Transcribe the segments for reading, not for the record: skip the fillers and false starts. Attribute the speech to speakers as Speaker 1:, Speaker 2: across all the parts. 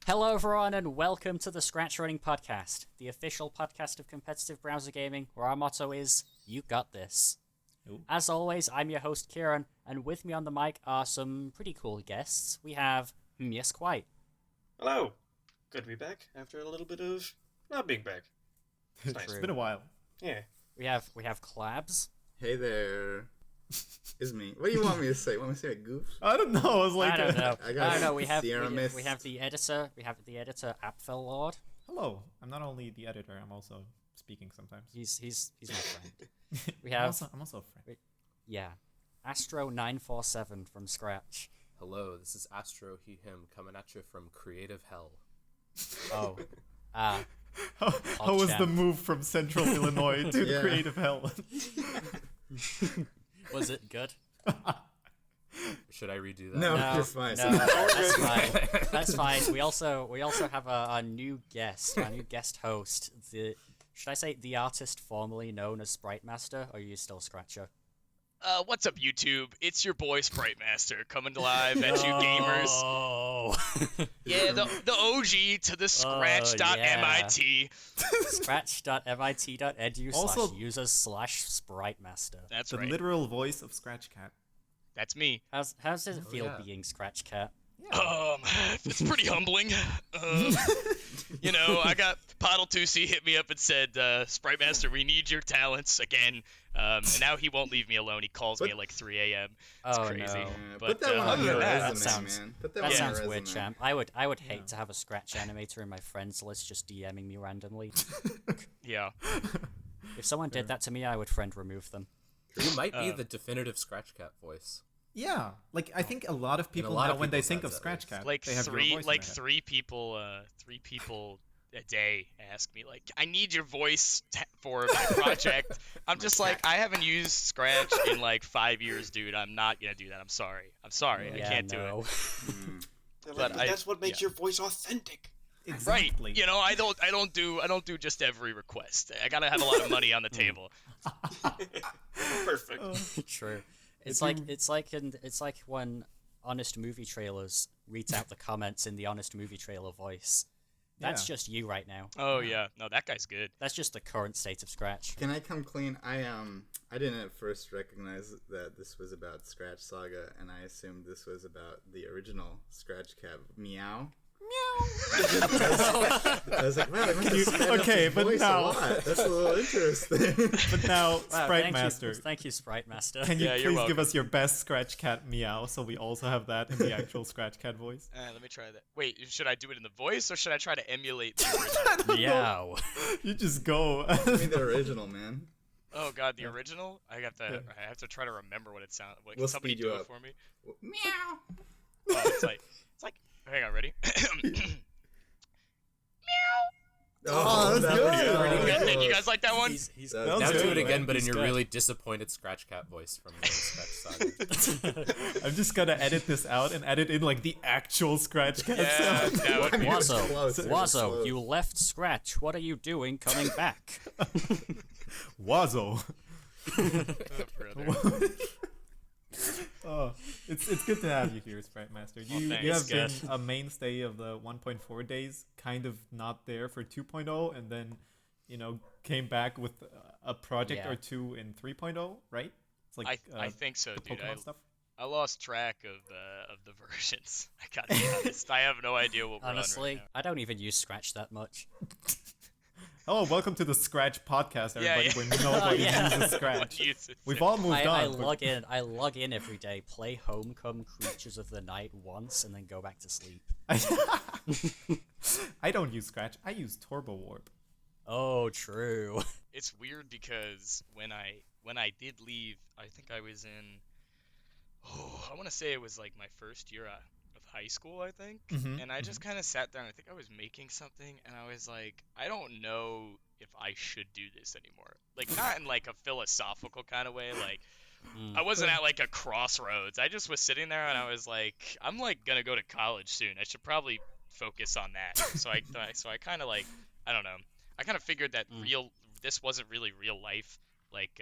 Speaker 1: Hello everyone and welcome to the ScratchRunning Podcast, the official podcast of competitive browser gaming, where our motto is, you got this.
Speaker 2: Ooh.
Speaker 1: As always, I'm your host Kieran, and with me on the mic are some pretty cool guests. We have Yes Quite.
Speaker 3: Hello. Good to be back after a little bit of not being back. It's nice.
Speaker 2: It's been a while.
Speaker 3: Yeah.
Speaker 1: We have Klabss.
Speaker 4: Hey there. It's me. What do you want me to say? Want me to say a goof?
Speaker 2: I don't know. I was like,
Speaker 1: I don't know.
Speaker 4: I got
Speaker 1: We have
Speaker 4: Sierra Mist.
Speaker 1: the editor. We have the editor Apfel Lord.
Speaker 2: hello. I'm not only the editor. I'm also speaking sometimes.
Speaker 1: He's my friend. We have
Speaker 2: I'm also a friend.
Speaker 1: yeah, Astro947 from Scratch.
Speaker 5: Hello, this is Astro He Him coming at you from Creative Hell.
Speaker 1: Oh,
Speaker 2: How was the move from Central Illinois to
Speaker 4: Yeah.
Speaker 2: Creative Hell?
Speaker 1: Was it good?
Speaker 5: Should I redo that?
Speaker 4: No,
Speaker 1: No,
Speaker 4: you're fine.
Speaker 1: no, that's fine. That's fine. We also have a new guest, our new guest host. Should I say the artist formerly known as SpriteMaster, or are you still Scratcher?
Speaker 6: What's up, YouTube? It's your boy SpriteMaster coming live at you gamers.
Speaker 1: Oh,
Speaker 6: Yeah, the OG to the Scratch.mit.
Speaker 1: Scratch.mit.edu
Speaker 2: Also-
Speaker 1: /users/SpriteMaster.
Speaker 6: That's
Speaker 2: The
Speaker 6: right.
Speaker 2: literal voice of Scratch Cat.
Speaker 6: That's me.
Speaker 1: How's does it feel
Speaker 5: yeah.
Speaker 1: being Scratch Cat?
Speaker 6: It's pretty humbling. I got Podle 2C hit me up and said, SpriteMaster, we need your talents again. And now he won't leave me alone. He calls me at like 3 a.m. It's
Speaker 1: Oh,
Speaker 6: crazy.
Speaker 1: no.
Speaker 4: Yeah,
Speaker 6: But,
Speaker 4: put that one on
Speaker 6: other
Speaker 4: your
Speaker 6: than that,
Speaker 4: resume,
Speaker 1: sounds-
Speaker 4: man. Put
Speaker 1: That
Speaker 4: one on
Speaker 1: sounds
Speaker 4: your
Speaker 1: weird,
Speaker 4: resume.
Speaker 1: champ. I would hate to have a Scratch animator in my friends list just DMing me randomly.
Speaker 6: Yeah.
Speaker 1: If someone did that to me, I would friend remove them.
Speaker 5: You might be the definitive Scratch Cat voice.
Speaker 2: Yeah, like I think a lot of people
Speaker 5: lot
Speaker 2: now
Speaker 5: of
Speaker 2: when they
Speaker 5: people's
Speaker 2: think of
Speaker 5: heads, at
Speaker 2: Scratch
Speaker 5: least.
Speaker 2: Cat,
Speaker 6: Like
Speaker 2: they have your
Speaker 6: three
Speaker 2: voice in
Speaker 6: like
Speaker 2: their head.
Speaker 6: three people a day ask me like, I need your voice for my project. I'm just like, I haven't used Scratch in like 5 years, dude. I'm not gonna do that. I'm sorry. I can't do it. But
Speaker 3: That's what makes your voice authentic.
Speaker 2: Exactly.
Speaker 6: Right. I don't do just every request. I gotta have a lot of money on the table.
Speaker 3: Perfect.
Speaker 1: True. It's like when honest movie trailers read out the comments in the honest movie trailer voice. That's
Speaker 2: Yeah.
Speaker 1: just you right now.
Speaker 6: Oh yeah. No, that guy's good.
Speaker 1: That's just the current state of Scratch.
Speaker 4: Can I come clean? I didn't at first recognize that this was about Scratch Saga, and I assumed this was about the original Scratch Cat. Meow. I was like, wow, they must have sped up
Speaker 2: okay,
Speaker 4: his
Speaker 2: but
Speaker 4: voice
Speaker 2: now-
Speaker 4: a lot. That's a little interesting.
Speaker 2: But now,
Speaker 1: Wow,
Speaker 2: SpriteMaster,
Speaker 1: Thank you, SpriteMaster.
Speaker 2: can you
Speaker 6: Yeah, you're
Speaker 2: please give
Speaker 6: welcome.
Speaker 2: us your best Scratch Cat meow so we also have that in the actual Scratch Cat voice?
Speaker 6: Let me try that. Wait, should I do it in the voice or should I try to emulate the original?
Speaker 1: Meow.
Speaker 2: You just go.
Speaker 4: Give me the original, man.
Speaker 6: Oh god, the original? I have to try to remember what it sounds. Can
Speaker 4: We'll
Speaker 6: somebody
Speaker 4: speed you
Speaker 6: do it
Speaker 4: up.
Speaker 6: for me?
Speaker 4: Meow.
Speaker 6: Oh, it's like hang on, ready?
Speaker 4: Oh,
Speaker 2: that's
Speaker 4: that
Speaker 2: good.
Speaker 4: was
Speaker 6: Pretty good.
Speaker 4: close.
Speaker 6: You guys like that one?
Speaker 1: He's
Speaker 4: That
Speaker 2: That
Speaker 4: was
Speaker 5: Now
Speaker 2: was
Speaker 5: do
Speaker 2: good.
Speaker 5: it again, but in
Speaker 1: He's
Speaker 5: your
Speaker 1: good.
Speaker 5: really disappointed Scratch Cat voice from the Scratch Saga.
Speaker 2: I'm just gonna edit this out and edit in like the actual Scratch Cat
Speaker 6: Yeah,
Speaker 2: sound.
Speaker 6: that would be
Speaker 4: It was
Speaker 1: Wazzo,
Speaker 4: close, it was
Speaker 1: Wazzo,
Speaker 4: close.
Speaker 1: you left Scratch. What are you doing coming back?
Speaker 2: Wazzo.
Speaker 6: brother.
Speaker 2: Oh, it's good to have you here, SpriteMaster. You
Speaker 6: thanks.
Speaker 2: you have been
Speaker 1: Good.
Speaker 2: a mainstay of the 1.4 days, kind of not there for 2.0, and then came back with a project
Speaker 1: Yeah.
Speaker 2: or two in 3.0, right? It's like
Speaker 6: I think so,
Speaker 2: the
Speaker 6: dude.
Speaker 2: Pokemon stuff.
Speaker 6: I lost track of the versions. I gotta be honest. I have no idea what we're
Speaker 1: Honestly,
Speaker 6: on right
Speaker 1: I don't even use Scratch that much.
Speaker 2: Hello, welcome to the Scratch Podcast, everybody,
Speaker 6: yeah.
Speaker 2: where nobody
Speaker 1: Yeah.
Speaker 2: uses
Speaker 6: now.
Speaker 2: Scratch.
Speaker 6: What uses
Speaker 2: We've
Speaker 6: it?
Speaker 2: all moved
Speaker 1: I
Speaker 2: on. but-
Speaker 1: log in every day, play Homecome Creatures of the Night once, and then go back to sleep.
Speaker 2: I don't use Scratch. I use Turbo Warp.
Speaker 1: Oh, true.
Speaker 6: It's weird because when I did leave, I think I was in. Oh, I want to say it was like my first year of high school, I think.
Speaker 2: Mhm,
Speaker 6: And I just kind of sat down. I think I was making something, and I was like, I don't know if I should do this anymore. Like, not in like a philosophical kind of way. Like, I wasn't at like a crossroads. I just was sitting there, and I was like, I'm like gonna go to college soon. I should probably focus on that. So I kind of like, I don't know. I kind of figured that this wasn't really real life. Like,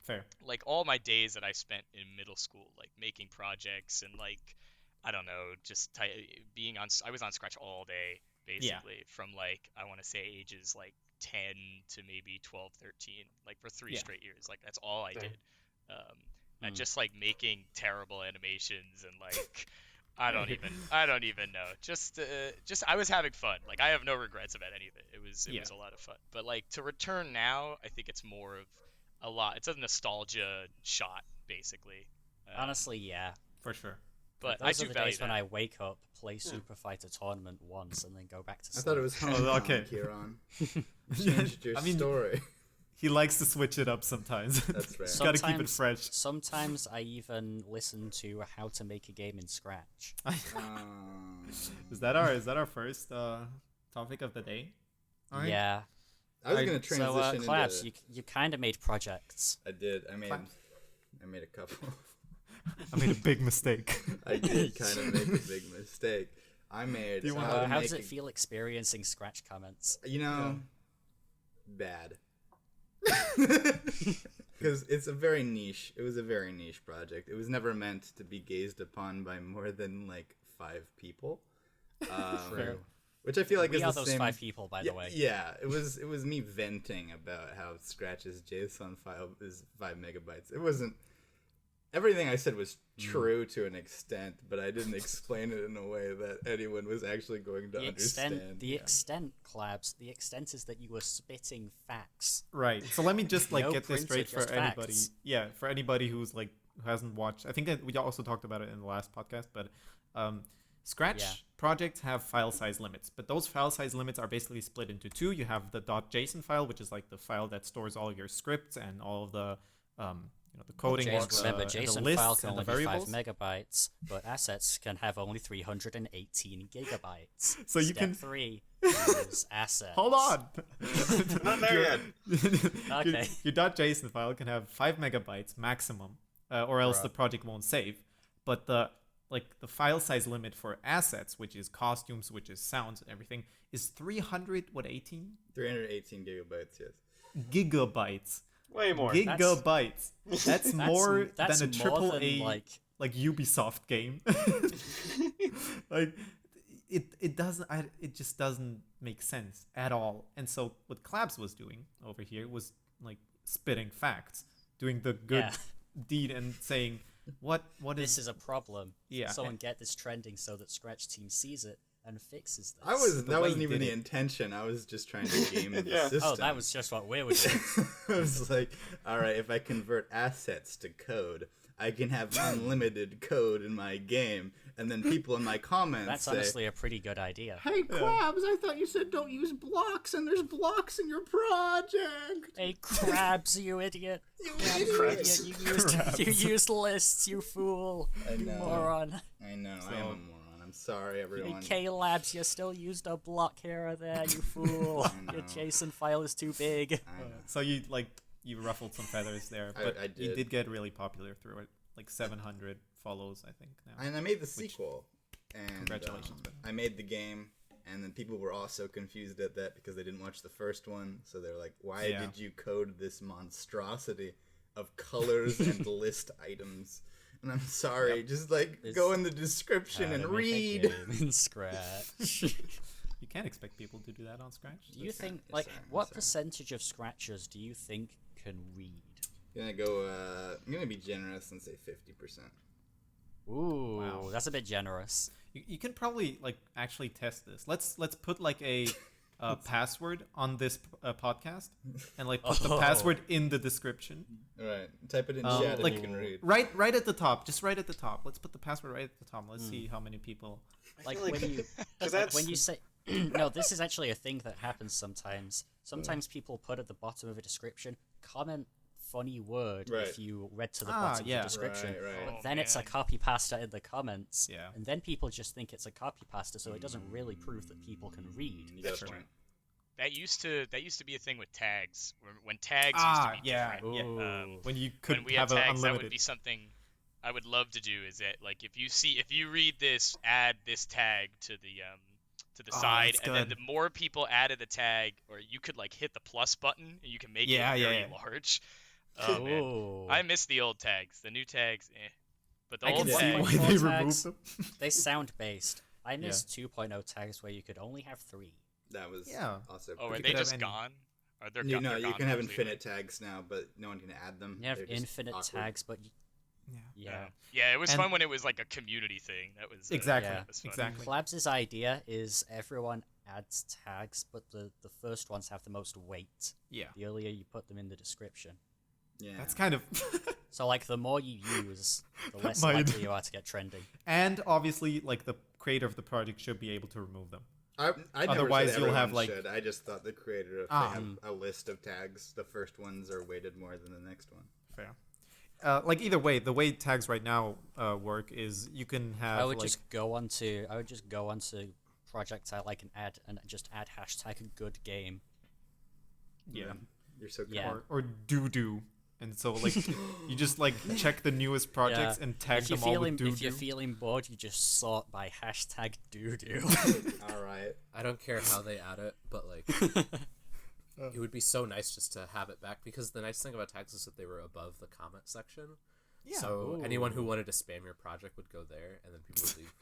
Speaker 2: Fair.
Speaker 6: like all my days that I spent in middle school, like making projects and like I don't know, just being on. I was on Scratch all day basically from like I want to say ages like 10 to maybe 12, 13, like for 3 straight years. Like that's all I did. And just like making terrible animations and like I don't even know. Just I was having fun. Like I have no regrets about any of it. It was a lot of fun. But like to return now, I think it's more of a lot. It's a nostalgia shot basically.
Speaker 1: Honestly, yeah.
Speaker 2: For sure.
Speaker 6: But
Speaker 1: Those
Speaker 6: I
Speaker 1: are
Speaker 6: do
Speaker 1: the
Speaker 6: value
Speaker 1: days when
Speaker 6: that.
Speaker 1: I wake up, play Super Fighter Tournament once, and then go back to
Speaker 4: I
Speaker 1: sleep.
Speaker 4: thought it was home.
Speaker 2: okay.
Speaker 4: Kieran. You changed your story.
Speaker 2: He likes to switch it up sometimes.
Speaker 4: That's right.
Speaker 2: Gotta keep it fresh.
Speaker 1: Sometimes I even listen to how to make a game in Scratch.
Speaker 2: Is that our first topic of the day? All right.
Speaker 1: Yeah.
Speaker 4: I was gonna transition
Speaker 1: So, Klabss,
Speaker 4: into.
Speaker 1: you kind of made projects.
Speaker 4: I did. I made a couple.
Speaker 2: I made a big mistake.
Speaker 4: I did kind of make a big mistake. I made.
Speaker 1: How does it feel experiencing Scratch comments?
Speaker 4: Bad. Because it's a very niche. It was a very niche project. It was never meant to be gazed upon by more than like 5 people.
Speaker 1: True.
Speaker 4: Which I feel like
Speaker 1: We
Speaker 4: is
Speaker 1: are
Speaker 4: the
Speaker 1: those
Speaker 4: same.
Speaker 1: 5 people, by the way.
Speaker 4: Yeah, it was me venting about how Scratch's JSON file is 5 megabytes. It wasn't. Everything I said was true to an extent, but I didn't explain it in a way that anyone was actually going to understand.
Speaker 1: The extent, Klabs, the extent is that you were spitting facts.
Speaker 2: Right. So let me just like
Speaker 1: No
Speaker 2: get this straight
Speaker 1: printed,
Speaker 2: for
Speaker 1: just
Speaker 2: anybody.
Speaker 1: facts.
Speaker 2: Yeah, for anybody who's like who hasn't watched. I think that we also talked about it in the last podcast, but Scratch projects have file size limits, but those file size limits are basically split into 2. You have the .json file, which is like the file that stores all your scripts and all of the the coding.
Speaker 1: Remember,
Speaker 2: and the
Speaker 1: JSON
Speaker 2: lists
Speaker 1: file can
Speaker 2: and the
Speaker 1: only be 5
Speaker 2: variables.
Speaker 1: megabytes, but assets can have only 318 gigabytes.
Speaker 2: So you
Speaker 1: Step
Speaker 2: can
Speaker 1: 3, use assets.
Speaker 2: Hold on.
Speaker 3: Not there yet.
Speaker 1: Okay.
Speaker 2: Your .json file can have 5 megabytes maximum, or else the project won't save. But the file size limit for assets, which is costumes, which is sounds and everything, is 318
Speaker 4: gigabytes, yes.
Speaker 2: gigabytes.
Speaker 3: Way more.
Speaker 2: Gigabytes. That's more
Speaker 1: that's
Speaker 2: than a
Speaker 1: more
Speaker 2: triple
Speaker 1: than,
Speaker 2: A
Speaker 1: like
Speaker 2: Ubisoft game. Like it just doesn't make sense at all. And so what Klabss was doing over here was like spitting facts, doing the good deed and saying what
Speaker 1: this is a problem.
Speaker 2: Yeah.
Speaker 1: Someone get this trending so that Scratch Team sees it and fixes this.
Speaker 4: That
Speaker 2: way
Speaker 4: wasn't
Speaker 2: you
Speaker 4: even
Speaker 2: did
Speaker 4: the
Speaker 2: it.
Speaker 4: intention. I was just trying to game the
Speaker 3: Yeah.
Speaker 4: system.
Speaker 1: Oh, that was just what we were doing.
Speaker 4: I was like, all right, if I convert assets to code, I can have unlimited code in my game, and then people in my comments
Speaker 1: That's
Speaker 4: say,
Speaker 1: honestly a pretty good idea.
Speaker 4: "Hey, Klabs, I thought you said don't use blocks, and there's blocks in your project."
Speaker 1: Hey, crabs, you idiot!
Speaker 4: You
Speaker 3: Crabs.
Speaker 4: idiot.
Speaker 1: You used lists, you fool!
Speaker 4: I
Speaker 1: You
Speaker 4: know.
Speaker 1: moron!
Speaker 4: I know. I am a moron. I'm sorry,
Speaker 1: Hey,
Speaker 4: everyone.
Speaker 1: K-Labs, you still used a block here or there, you fool!
Speaker 4: I
Speaker 1: Your
Speaker 4: know.
Speaker 1: JSON file is too big.
Speaker 4: I know.
Speaker 2: So you ruffled some feathers there, but
Speaker 4: I
Speaker 2: you
Speaker 4: did.
Speaker 2: did get really popular through it. Like 700 follows, I think now.
Speaker 4: And I made the sequel. And
Speaker 2: Congratulations, man.
Speaker 4: I made the game, and then people were also confused at that because they didn't watch the first one. So they're like, "Why
Speaker 2: Yeah.
Speaker 4: did you code this monstrosity of colors and list items?" And I'm sorry, just like go in the description
Speaker 1: How
Speaker 4: and
Speaker 1: to make a
Speaker 4: read.
Speaker 1: game in Scratch.
Speaker 2: You can't expect people to do that on Scratch.
Speaker 1: Do you
Speaker 4: Yes,
Speaker 1: think,
Speaker 4: sir.
Speaker 1: like,
Speaker 4: Yes, sir.
Speaker 1: what
Speaker 4: Yes, sir.
Speaker 1: percentage of Scratchers do you think can read?
Speaker 4: I'm gonna be generous and say 50%.
Speaker 1: Ooh,
Speaker 2: Wow.
Speaker 1: that's a bit generous.
Speaker 2: You can probably like actually test this. Let's put like a password on this podcast and like put the
Speaker 1: Oh.
Speaker 2: password in the description.
Speaker 4: All right, type it in
Speaker 2: Um,
Speaker 4: chat
Speaker 2: like-
Speaker 4: and you can read.
Speaker 2: Right at the top, just right at the top. Let's put the password right at the top. Let's see how many people.
Speaker 1: Like
Speaker 3: feel like-
Speaker 1: when you
Speaker 3: 'Cause that's
Speaker 1: when you say no, this is actually a thing that happens sometimes. Sometimes people put at the bottom of a description comment funny word
Speaker 4: Right.
Speaker 1: if you read to the
Speaker 2: Ah,
Speaker 1: bottom
Speaker 2: yeah.
Speaker 1: of the description.
Speaker 4: Right, right.
Speaker 1: But
Speaker 6: Oh,
Speaker 1: then it's a
Speaker 6: man.
Speaker 1: copy pasta in the comments.
Speaker 2: Yeah.
Speaker 1: And then people just think it's a copy pasta, so it doesn't really prove that people can read.
Speaker 4: You got a
Speaker 6: That's
Speaker 4: point.
Speaker 6: That used to be a thing with tags. When tags
Speaker 2: Ah,
Speaker 6: used to be
Speaker 2: yeah,
Speaker 6: different.
Speaker 2: yeah.
Speaker 1: Ooh.
Speaker 2: When you
Speaker 6: When
Speaker 2: could
Speaker 6: we had
Speaker 2: have a
Speaker 6: tags, that
Speaker 2: unlimited.
Speaker 6: would be something I would love to do. Is that like if you read this, add this tag to the
Speaker 2: Oh,
Speaker 6: side,
Speaker 2: that's
Speaker 6: and then
Speaker 2: good.
Speaker 6: the more people added the tag, or you could like hit the plus button and you can make
Speaker 2: Yeah,
Speaker 6: it
Speaker 2: yeah,
Speaker 6: very
Speaker 2: yeah.
Speaker 6: large. Oh man,
Speaker 1: Ooh.
Speaker 6: I miss the old tags. The new tags, eh. But the
Speaker 2: I
Speaker 6: old
Speaker 2: can see
Speaker 6: tag,
Speaker 2: why
Speaker 1: 1.4
Speaker 2: they
Speaker 1: tags,
Speaker 2: removed them.
Speaker 1: they sound based. I miss 2.0 tags where you could only have 3.
Speaker 4: That was
Speaker 2: Yeah.
Speaker 4: also.
Speaker 6: oh,
Speaker 2: you
Speaker 6: are
Speaker 2: could
Speaker 6: they
Speaker 2: have
Speaker 6: just
Speaker 2: any-
Speaker 6: gone? Or they're
Speaker 4: You know,
Speaker 6: they're
Speaker 4: you
Speaker 6: gone
Speaker 4: can have
Speaker 6: completely?
Speaker 4: infinite tags now, but no one can add them.
Speaker 1: You have
Speaker 4: They're just
Speaker 1: infinite
Speaker 4: awkward.
Speaker 1: tags, but
Speaker 2: Yeah.
Speaker 1: yeah.
Speaker 6: Yeah, it was
Speaker 2: And-
Speaker 6: fun when it was like a community thing. That was
Speaker 2: Exactly.
Speaker 1: Yeah.
Speaker 6: that was fun.
Speaker 2: Exactly.
Speaker 1: Klabs' idea is everyone adds tags, but the first ones have the most weight.
Speaker 2: Yeah.
Speaker 1: The earlier you put them in the description.
Speaker 4: Yeah.
Speaker 2: That's kind of.
Speaker 1: So, like, the more you use, the less
Speaker 2: My-
Speaker 1: likely you are to get trending.
Speaker 2: And obviously, like the creator of the project should be able to remove them.
Speaker 4: I never
Speaker 2: Otherwise,
Speaker 4: said
Speaker 2: you'll have,
Speaker 4: everyone
Speaker 2: like-
Speaker 4: should. I just thought the creator, if
Speaker 2: Ah.
Speaker 4: they have a list of tags, the first ones are weighted more than the next one.
Speaker 2: Fair. Like either way, the way tags right now work is you can have.
Speaker 1: I would
Speaker 2: like,
Speaker 1: just go onto projects I like and just add hashtag good game.
Speaker 2: yeah.
Speaker 4: You're so
Speaker 1: Yeah.
Speaker 4: clever.
Speaker 2: Or do. And so like you just like check the newest projects and tag
Speaker 1: If you're
Speaker 2: them all
Speaker 1: feeling
Speaker 2: with
Speaker 1: if you're
Speaker 2: do.
Speaker 1: feeling bored, you just sort by hashtag doo-doo.
Speaker 4: All right.
Speaker 5: I don't care how they add it, but like, it would be so nice just to have it back, because the nice thing about tags is that they were above the comment section.
Speaker 2: Yeah.
Speaker 5: So anyone who wanted to spam your project would go there, and then people would leave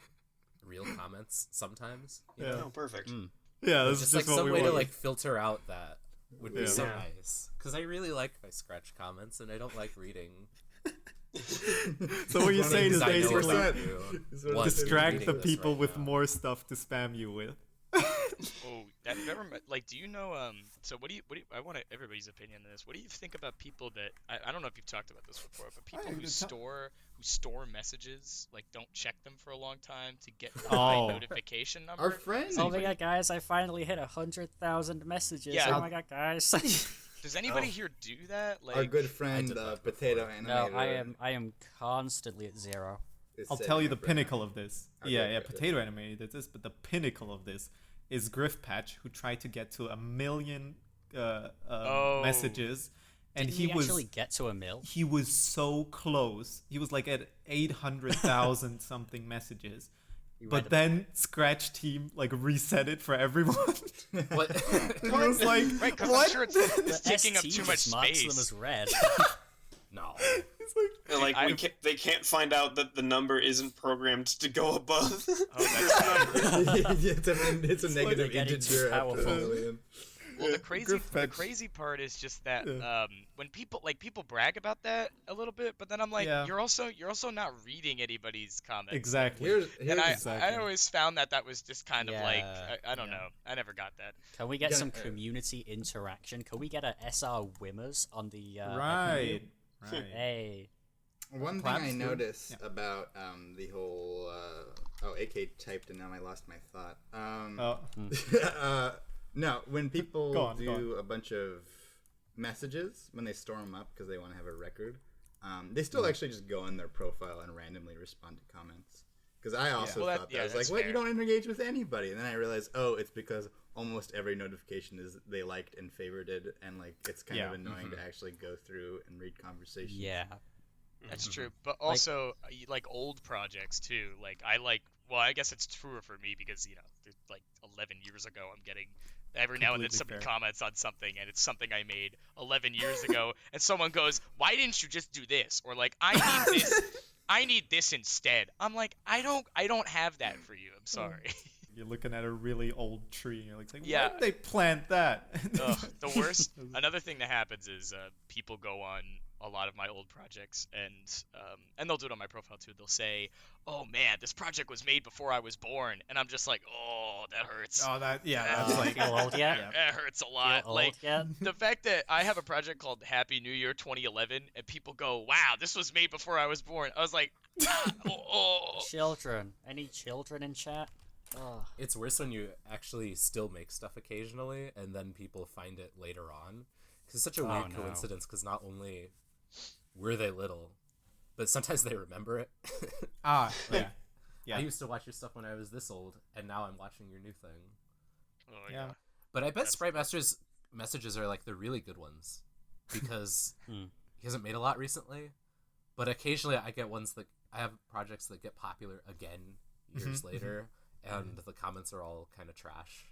Speaker 5: real comments sometimes. You know?
Speaker 3: Oh, perfect.
Speaker 2: Yeah, this
Speaker 5: Just
Speaker 2: is
Speaker 5: like
Speaker 2: just what
Speaker 5: some
Speaker 2: we
Speaker 5: way to
Speaker 2: want.
Speaker 5: like filter out that would be
Speaker 2: Yeah.
Speaker 5: so
Speaker 3: Yeah.
Speaker 5: nice. Because I really like my Scratch comments, and I don't like reading.
Speaker 2: So what you're saying is
Speaker 5: I know
Speaker 2: basically
Speaker 5: about you. One,
Speaker 2: distract
Speaker 5: reading
Speaker 2: the
Speaker 5: this
Speaker 2: people
Speaker 5: right
Speaker 2: with
Speaker 5: now.
Speaker 2: more stuff to spam you with.
Speaker 6: Oh, that never like. Do you know? So what do you? I want everybody's opinion on this. What do you think about people that I don't know if you've talked about this before, but people
Speaker 2: I-
Speaker 6: who store messages, like don't check them for a long time to get the
Speaker 2: Oh.
Speaker 6: high notification number?
Speaker 4: Our friend.
Speaker 1: Oh my god, guys! I finally hit 100,000 messages.
Speaker 6: Yeah.
Speaker 1: Oh my god, guys!
Speaker 6: Does anybody here do that? Like,
Speaker 4: Our good friend,
Speaker 5: did that
Speaker 4: Potato
Speaker 5: before.
Speaker 4: Animator.
Speaker 1: No, I am constantly at 0.
Speaker 4: is
Speaker 2: I'll
Speaker 4: setting
Speaker 2: tell you the
Speaker 4: up right
Speaker 2: pinnacle
Speaker 4: now.
Speaker 2: of this.
Speaker 4: Okay,
Speaker 2: Yeah,
Speaker 4: okay.
Speaker 2: Potato Animator did this, but the pinnacle of this is Griffpatch, who tried to get to 1 million messages, and
Speaker 1: Didn't
Speaker 2: he was
Speaker 1: actually get to a mil.
Speaker 2: he was so close. He was like at 800,000 something messages. But then Scratch Team like reset it for everyone.
Speaker 5: What?
Speaker 2: It was like,
Speaker 6: right? Because
Speaker 2: what?
Speaker 6: I'm sure it's
Speaker 1: The
Speaker 6: taking up
Speaker 1: ST
Speaker 6: too much
Speaker 1: just marks them
Speaker 6: space.
Speaker 1: as red.
Speaker 5: No.
Speaker 2: It's like,
Speaker 3: They're like,
Speaker 6: I-
Speaker 3: they can't find out that the number isn't programmed to go above.
Speaker 6: Oh, that's
Speaker 4: it's a
Speaker 1: like they're
Speaker 4: negative
Speaker 1: getting too
Speaker 4: integer after
Speaker 1: powerful.
Speaker 4: 1 million.
Speaker 6: Well,
Speaker 2: Yeah,
Speaker 6: the
Speaker 2: Griffpatch.
Speaker 6: crazy part is just that
Speaker 2: Yeah.
Speaker 6: when people brag about that a little bit, but then I'm like,
Speaker 2: Yeah.
Speaker 6: you're also not reading anybody's comments.
Speaker 2: exactly.
Speaker 4: Here's
Speaker 6: And I
Speaker 2: Exactly.
Speaker 6: always found that was just kind of like
Speaker 1: Yeah,
Speaker 6: I don't
Speaker 1: yeah.
Speaker 6: know. I never got that.
Speaker 1: Can we get
Speaker 4: Yeah,
Speaker 1: some
Speaker 4: uh,
Speaker 1: community interaction? Can we get a SR Wimmers on the
Speaker 2: Right. Right.
Speaker 1: Hey,
Speaker 4: One thing I
Speaker 2: Klabss,
Speaker 4: noticed
Speaker 2: yeah.
Speaker 4: about the whole AK typed and now I lost my thought.
Speaker 2: Oh.
Speaker 4: No, when people
Speaker 2: Go on, go
Speaker 4: do a bunch of messages, when they store them up because they want to have a record, they still actually just go in their profile and randomly respond to comments. Because I also
Speaker 6: Well, that-
Speaker 4: thought that
Speaker 6: yeah,
Speaker 4: I was like,
Speaker 6: that's
Speaker 4: what?
Speaker 6: fair.
Speaker 4: You don't engage with anybody. And then I realized, oh, it's because almost every notification is they liked and favorited, and like it's kind of
Speaker 2: Yeah.
Speaker 4: annoying to actually go through and read conversations.
Speaker 1: yeah.
Speaker 6: That's true. But also like old projects too. Like I guess it's truer for me because like 11 years ago I'm getting every now and then
Speaker 2: Completely
Speaker 6: somebody
Speaker 2: fair.
Speaker 6: comments on something and it's something I made 11 years ago and someone goes, "Why didn't you just do this?" Or like, I need this instead. I'm like, I don't have that for you. I'm sorry.
Speaker 2: You're looking at a really old tree and you're like,
Speaker 6: Yeah.
Speaker 2: why did they plant that?
Speaker 6: Ugh, the worst. Another thing that happens is people go on a lot of my old projects and they'll do it on my profile too. They'll say, "Oh man, this project was made before I was born," and I'm just like, "Oh, that hurts.
Speaker 2: Oh, that's
Speaker 1: Oh,
Speaker 2: like
Speaker 1: feel old yet?
Speaker 6: That hurts a
Speaker 1: Feel
Speaker 6: lot."
Speaker 1: old
Speaker 6: Like
Speaker 1: yet?
Speaker 6: the fact that I have a project called Happy New Year 2011, and people go, "Wow, this was made before I was born." I was like, oh.
Speaker 1: Children. Any children in chat? Oh.
Speaker 5: It's worse when you actually still make stuff occasionally, and then people find it later on. Because it's such a weird
Speaker 1: no.
Speaker 5: coincidence, because not only were they little, but sometimes they remember it.
Speaker 2: yeah. Yeah.
Speaker 5: I used to watch your stuff when I was this old, and now I'm watching your new thing.
Speaker 6: Oh,
Speaker 2: Yeah.
Speaker 5: But I bet
Speaker 6: That's-
Speaker 5: SpriteMaster's messages are like the really good ones, because he hasn't made a lot recently. But occasionally I get ones that I have projects that get popular again years later, and the comments are all kind of trash.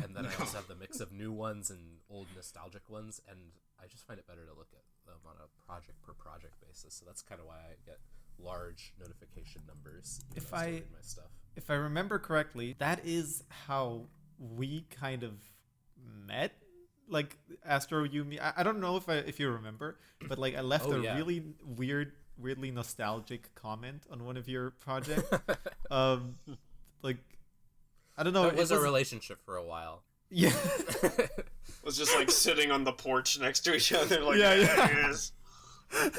Speaker 5: And then I also have the mix of new ones and old nostalgic ones, and I just find it better to look at them on a project per project basis. So that's kind of why I get large notification numbers.
Speaker 2: If
Speaker 5: when was
Speaker 2: I-
Speaker 5: doing my stuff.
Speaker 2: If I remember correctly, that is how we kind of met. Like Astro, you, me. I don't know if you remember, but like I left
Speaker 5: Oh,
Speaker 2: a
Speaker 5: yeah.
Speaker 2: really weirdly nostalgic comment on one of your projects. Like I don't know.
Speaker 5: It was a relationship for a while.
Speaker 2: Yeah.
Speaker 3: Was just like sitting on the porch next to each other, like
Speaker 2: Yeah,
Speaker 3: there
Speaker 2: yeah.
Speaker 3: it is.
Speaker 5: I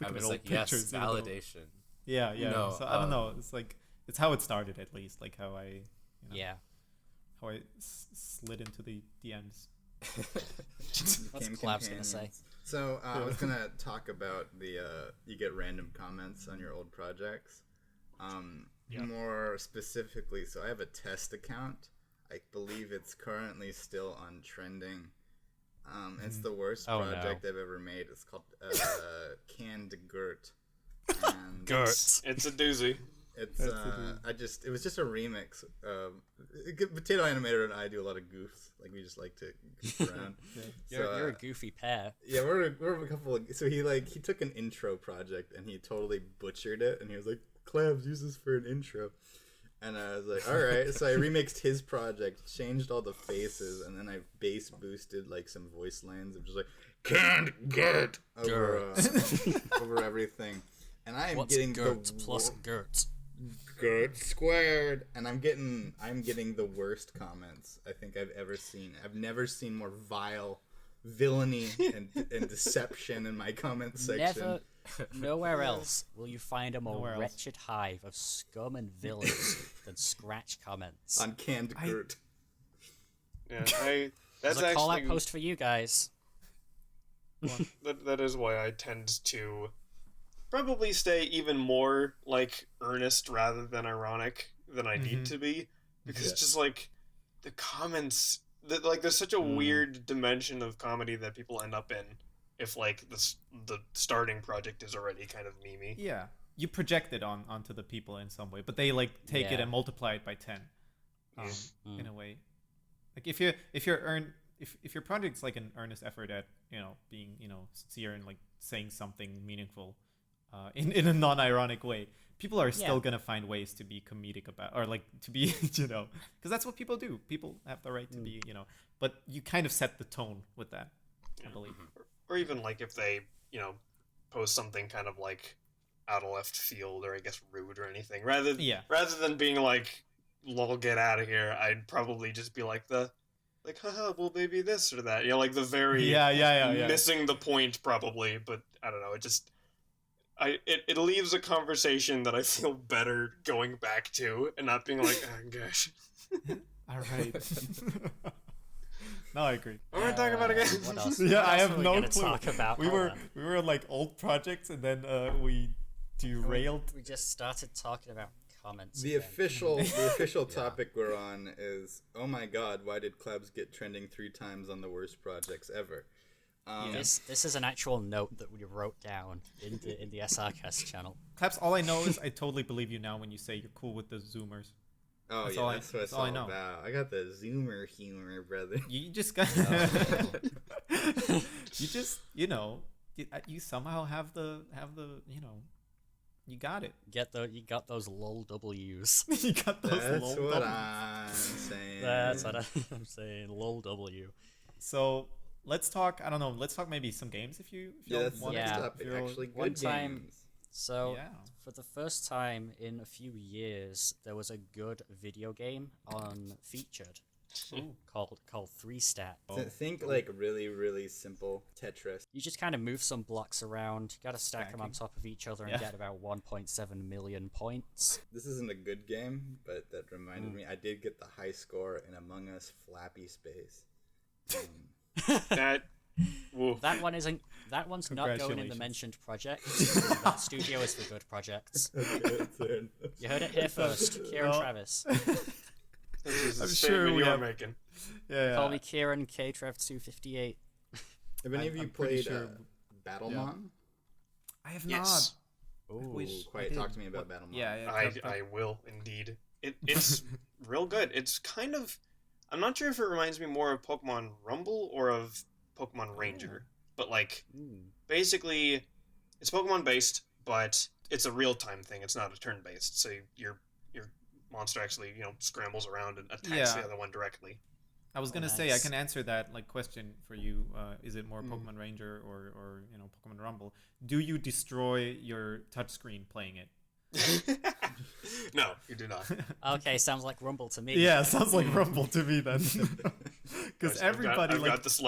Speaker 2: Looking
Speaker 5: was
Speaker 2: at
Speaker 5: like,
Speaker 2: old
Speaker 5: yes,
Speaker 2: pictures, even though-
Speaker 5: validation.
Speaker 2: Yeah, yeah.
Speaker 5: No,
Speaker 2: So I don't know. It's like it's how it started, at least. Like how I,
Speaker 1: Yeah.
Speaker 2: how I slid into the DMs.
Speaker 1: What's
Speaker 4: Became
Speaker 1: Klabss gonna say?
Speaker 4: companions. So I was gonna talk about the you get random comments on your old projects. More specifically, so I have a test account. I believe it's currently still on trending. It's the worst
Speaker 1: Oh, no.
Speaker 4: project I've ever made. It's called Canned Gert. And
Speaker 1: Gert.
Speaker 3: It's a doozy.
Speaker 4: It's
Speaker 2: That's a
Speaker 4: it was just a remix. Potato Animator and I do a lot of goofs. Like we just like to goof around.
Speaker 1: You're a goofy pair.
Speaker 4: Yeah, we're a couple of. So he took an intro project and he totally butchered it. And he was like, "Klabs, use this for an intro." And I was like, "All right." So I remixed his project, changed all the faces, and then I bass boosted like some voice lines of just like "Can't get" over over everything. And I am
Speaker 1: What's
Speaker 4: getting
Speaker 1: Gert
Speaker 4: the
Speaker 1: plus Gert?
Speaker 4: Gert squared, and I'm getting the worst comments I think I've ever seen. I've never seen more vile villainy and deception in my comment section.
Speaker 1: Nowhere else will you find a more
Speaker 2: Nowhere else.
Speaker 1: wretched hive of scum and villains than Scratch comments.
Speaker 4: On Canned Gert.
Speaker 3: Yeah,
Speaker 1: There's
Speaker 3: that's
Speaker 1: a call-out
Speaker 3: actually
Speaker 1: post for you guys.
Speaker 3: that is why I tend to probably stay even more like earnest rather than ironic than I need to be, because
Speaker 4: Yeah.
Speaker 3: it's just like the comments that like there's such a weird dimension of comedy that people end up in if like the starting project is already kind of memey.
Speaker 2: Yeah, you project it onto the people in some way, but they like take it
Speaker 1: Yeah.
Speaker 2: and multiply it by 10.
Speaker 1: Mm.
Speaker 2: In a way, like if your project's like an earnest effort at being sincere and like saying something meaningful, in a non-ironic way, people are still
Speaker 1: Yeah.
Speaker 2: gonna find ways to be comedic about, or like to be because that's what people do. People have the right to be but you kind of set the tone with that, I believe.
Speaker 3: Or even like if they post something kind of like out of left field or I guess rude or anything, rather than being like lol get out of here, I'd probably just be like haha, well maybe this or that, like the very
Speaker 2: yeah.
Speaker 3: missing the point probably, but I don't know, it leaves a conversation that I feel better going back to and not being like, oh gosh,
Speaker 2: All right. No, I agree.
Speaker 3: what am I talking about again?
Speaker 1: What else?
Speaker 2: Yeah,
Speaker 1: what
Speaker 2: I
Speaker 1: else
Speaker 2: have
Speaker 1: are we
Speaker 2: no
Speaker 1: gonna
Speaker 2: clue.
Speaker 1: Talk about?
Speaker 2: We
Speaker 1: Hold
Speaker 2: were
Speaker 1: on.
Speaker 2: on like old projects, and then we derailed.
Speaker 1: We just started talking about comments.
Speaker 4: The
Speaker 1: again.
Speaker 4: official topic we're on is, oh my god, why did Klabs get trending 3 times on the worst projects ever?
Speaker 1: This is an actual note that we wrote down in the SRCast channel.
Speaker 2: Klabss, all I know is I totally believe you now when you say you're cool with the Zoomers.
Speaker 4: Oh
Speaker 2: That's
Speaker 4: yeah,
Speaker 2: all
Speaker 4: that's what it's
Speaker 2: all I
Speaker 4: all
Speaker 2: know.
Speaker 4: about. I got the Zoomer humor, brother.
Speaker 2: You just got. You just you somehow have the you got it.
Speaker 1: You got those lol W's.
Speaker 2: You got those
Speaker 4: That's
Speaker 2: lol
Speaker 4: what
Speaker 2: doubles.
Speaker 4: I'm saying.
Speaker 1: That's what I'm saying. Lol W.
Speaker 2: So let's talk. I don't know. Let's talk maybe some games if you
Speaker 4: Yeah, that's the
Speaker 2: want.
Speaker 4: next
Speaker 1: Yeah.
Speaker 4: topic. Actually,
Speaker 1: One
Speaker 4: good
Speaker 1: time-
Speaker 4: games.
Speaker 1: So
Speaker 2: Yeah.
Speaker 1: for the first time in a few years, there was a good video game on Featured called 3-Stat.
Speaker 4: Think like really, really simple Tetris.
Speaker 1: You just kind of move some blocks around, got to stack them on
Speaker 2: Stacking.
Speaker 1: top of each other, and
Speaker 2: Yeah.
Speaker 1: get about 1.7 million points.
Speaker 4: This isn't a good game, but that reminded me. I did get the high score in Among Us Flappy Space.
Speaker 3: That woof.
Speaker 1: That one isn't. That one's not going in the
Speaker 2: Congratulations.
Speaker 1: mentioned project. That studio is for good projects. You heard it here first. Kieran
Speaker 2: No.
Speaker 1: Travis.
Speaker 3: This is a
Speaker 2: I'm sure
Speaker 3: statement
Speaker 2: we
Speaker 3: you're
Speaker 2: have-
Speaker 3: making.
Speaker 2: Yeah.
Speaker 1: Call me Kieran K-Trev258.
Speaker 4: Have any of you
Speaker 2: I'm pretty
Speaker 4: played
Speaker 2: sure-
Speaker 4: Battlemon?
Speaker 2: I have
Speaker 3: Yes.
Speaker 1: Ooh.
Speaker 2: wish-
Speaker 4: Quiet, talk to me about Battlemon.
Speaker 2: Yeah.
Speaker 3: I will indeed. It's real good. It's kind of, I'm not sure if it reminds me more of Pokemon Rumble or of Pokemon Ranger, but like
Speaker 1: Ooh.
Speaker 3: basically it's Pokemon based, but it's a real-time thing. It's not a turn-based. So your monster actually, scrambles around and attacks the other one directly.
Speaker 2: I was gonna say I can answer that question for you. Is it more Pokemon Ranger or Pokemon Rumble? Do you destroy your touchscreen playing it?
Speaker 3: No, you do not.
Speaker 1: Okay, sounds like Rumble to me.
Speaker 2: Yeah, sounds like Rumble to me then. Because everybody
Speaker 3: I've got this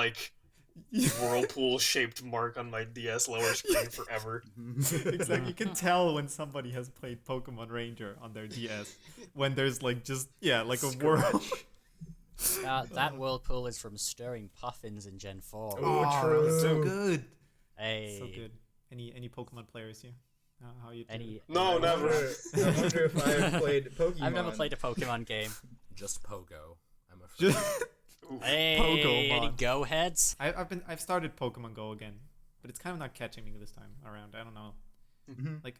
Speaker 3: whirlpool-shaped mark on my DS lower screen forever.
Speaker 2: Exactly. You can tell when somebody has played Pokemon Ranger on their DS when there's a whirl.
Speaker 1: That whirlpool is from stirring puffins in Gen 4.
Speaker 2: Oh, true. So good.
Speaker 1: Hey.
Speaker 2: So good. Any Pokemon players here? How you doing?
Speaker 3: No, never.
Speaker 4: I wonder if I've played Pokemon.
Speaker 1: I've never played a Pokemon game.
Speaker 5: Just Pogo. I'm afraid.
Speaker 1: Hey,
Speaker 2: Pokemon.
Speaker 1: any go heads?
Speaker 2: I've started Pokemon Go again, but it's kind of not catching me this time around. I don't know. Like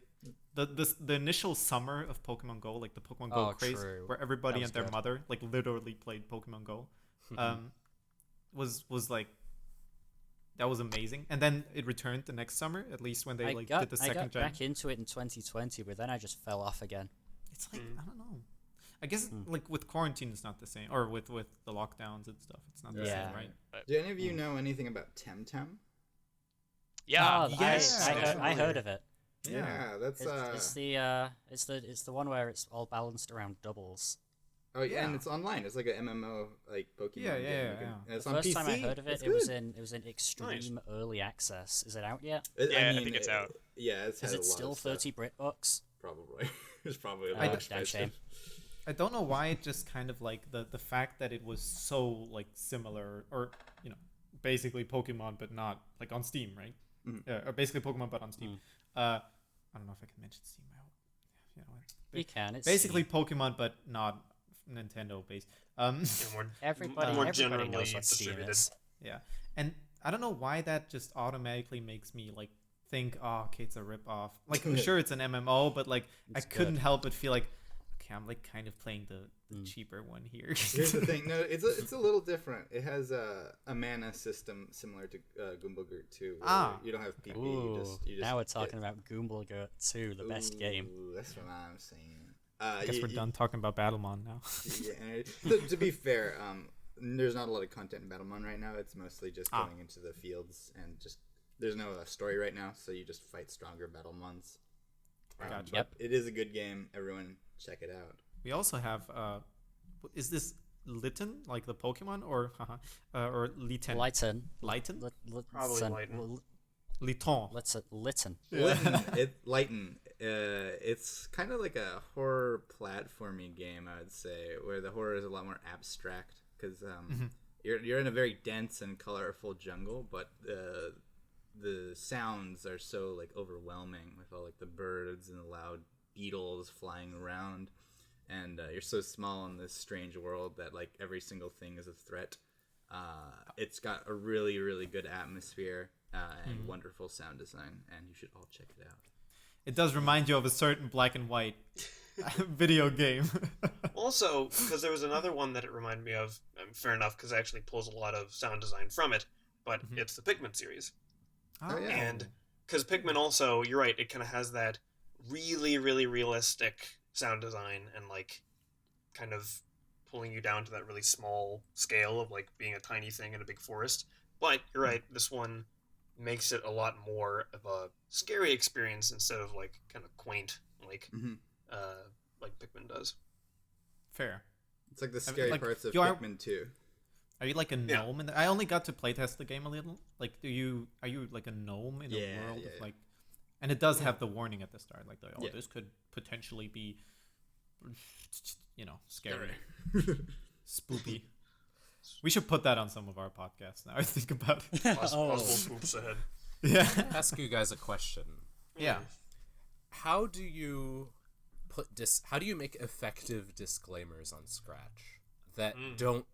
Speaker 2: the initial summer of Pokemon Go, like the Pokemon Go craze, where everybody and their mother literally played Pokemon Go, was like. That was amazing, and then it returned the next summer. At least when they did the second gen.
Speaker 1: I got back into it in 2020, but then I just fell off again.
Speaker 2: It's I don't know. I guess with quarantine, it's not the same, or with the lockdowns and stuff, it's not the same, right?
Speaker 4: Do any of you know anything about Temtem?
Speaker 6: Yeah,
Speaker 1: I heard of it.
Speaker 4: Yeah, that's
Speaker 1: it's the one where it's all balanced around doubles.
Speaker 4: Oh yeah, and it's online. It's like an MMO Pokemon game.
Speaker 2: Yeah.
Speaker 4: And it's
Speaker 1: the
Speaker 4: on
Speaker 1: first
Speaker 4: PC.
Speaker 1: time I heard of it, it was in extreme early access. Is it out yet?
Speaker 6: I think it's out.
Speaker 4: Yeah, it's
Speaker 1: Is it still 30 BritBucks?
Speaker 4: Probably. It's probably a
Speaker 1: Oh,
Speaker 4: lot
Speaker 1: damn shame.
Speaker 2: I don't know why it just kind of the fact that it was so similar, or basically Pokemon but not on Steam, right? Or basically Pokemon but on Steam. I don't know if I can mention Steam.
Speaker 1: You can. It's
Speaker 2: basically Steam. Pokemon but not Nintendo based.
Speaker 1: Everybody
Speaker 3: generally
Speaker 1: knows what Steam
Speaker 3: distributed.
Speaker 1: is.
Speaker 2: Yeah, and I don't know why that just automatically makes me think, oh, okay, it's a rip off. I'm sure it's an MMO, but I couldn't help but feel okay, I'm kind of playing the cheaper one here.
Speaker 4: Here's the thing, no, it's a little different. It has a mana system similar to Gumblegurt 2. You don't have PP.
Speaker 1: Ooh,
Speaker 4: you just
Speaker 1: now we're talking about Gumblegurt 2, the best game.
Speaker 4: That's what I'm saying.
Speaker 2: I guess we're done talking about Battlemon now.
Speaker 4: Yeah, to be fair, there's not a lot of content in Battlemon right now. It's mostly just going into the fields and there's no story right now, so you just fight stronger Battlemons.
Speaker 2: Gotcha.
Speaker 1: Yep.
Speaker 4: It is a good game. Everyone check it out.
Speaker 2: We also have is this Litten, like the Pokemon, or Litten?
Speaker 1: Lighten.
Speaker 3: Probably Lighten.
Speaker 2: Liton.
Speaker 1: Litten.
Speaker 4: Lighten. It's kind of like a horror platforming game, I would say, where the horror is a lot more abstract because you're in a very dense and colorful jungle, but the sounds are so overwhelming with all the birds and the loud beetles flying around, and you're so small in this strange world that every single thing is a threat. It's got a really, really good atmosphere and wonderful sound design, and you should all check it out.
Speaker 2: It does remind you of a certain black and white video game.
Speaker 3: Also, because there was another one that it reminded me of, fair enough, because it actually pulls a lot of sound design from it, but it's the Pikmin series.
Speaker 2: Oh, yeah.
Speaker 3: And because Pikmin also, you're right, it kind of has that really, really realistic sound design and kind of pulling you down to that really small scale of being a tiny thing in a big forest. But you're right, this one makes it a lot more of a scary experience instead of kind of quaint like Pikmin does.
Speaker 2: Fair.
Speaker 4: It's the scary parts of Pikmin 2.
Speaker 2: Are you a gnome? I only got to playtest the game a little. Are you a gnome in a world of and it does have the warning at the start, this could potentially be, scary, spoopy. We should put that on some of our podcasts now. I think about it.
Speaker 3: Possible spoops ahead.
Speaker 2: Yeah.
Speaker 5: Ask you guys a question.
Speaker 2: Yeah.
Speaker 5: How do you make effective disclaimers on Scratch that don't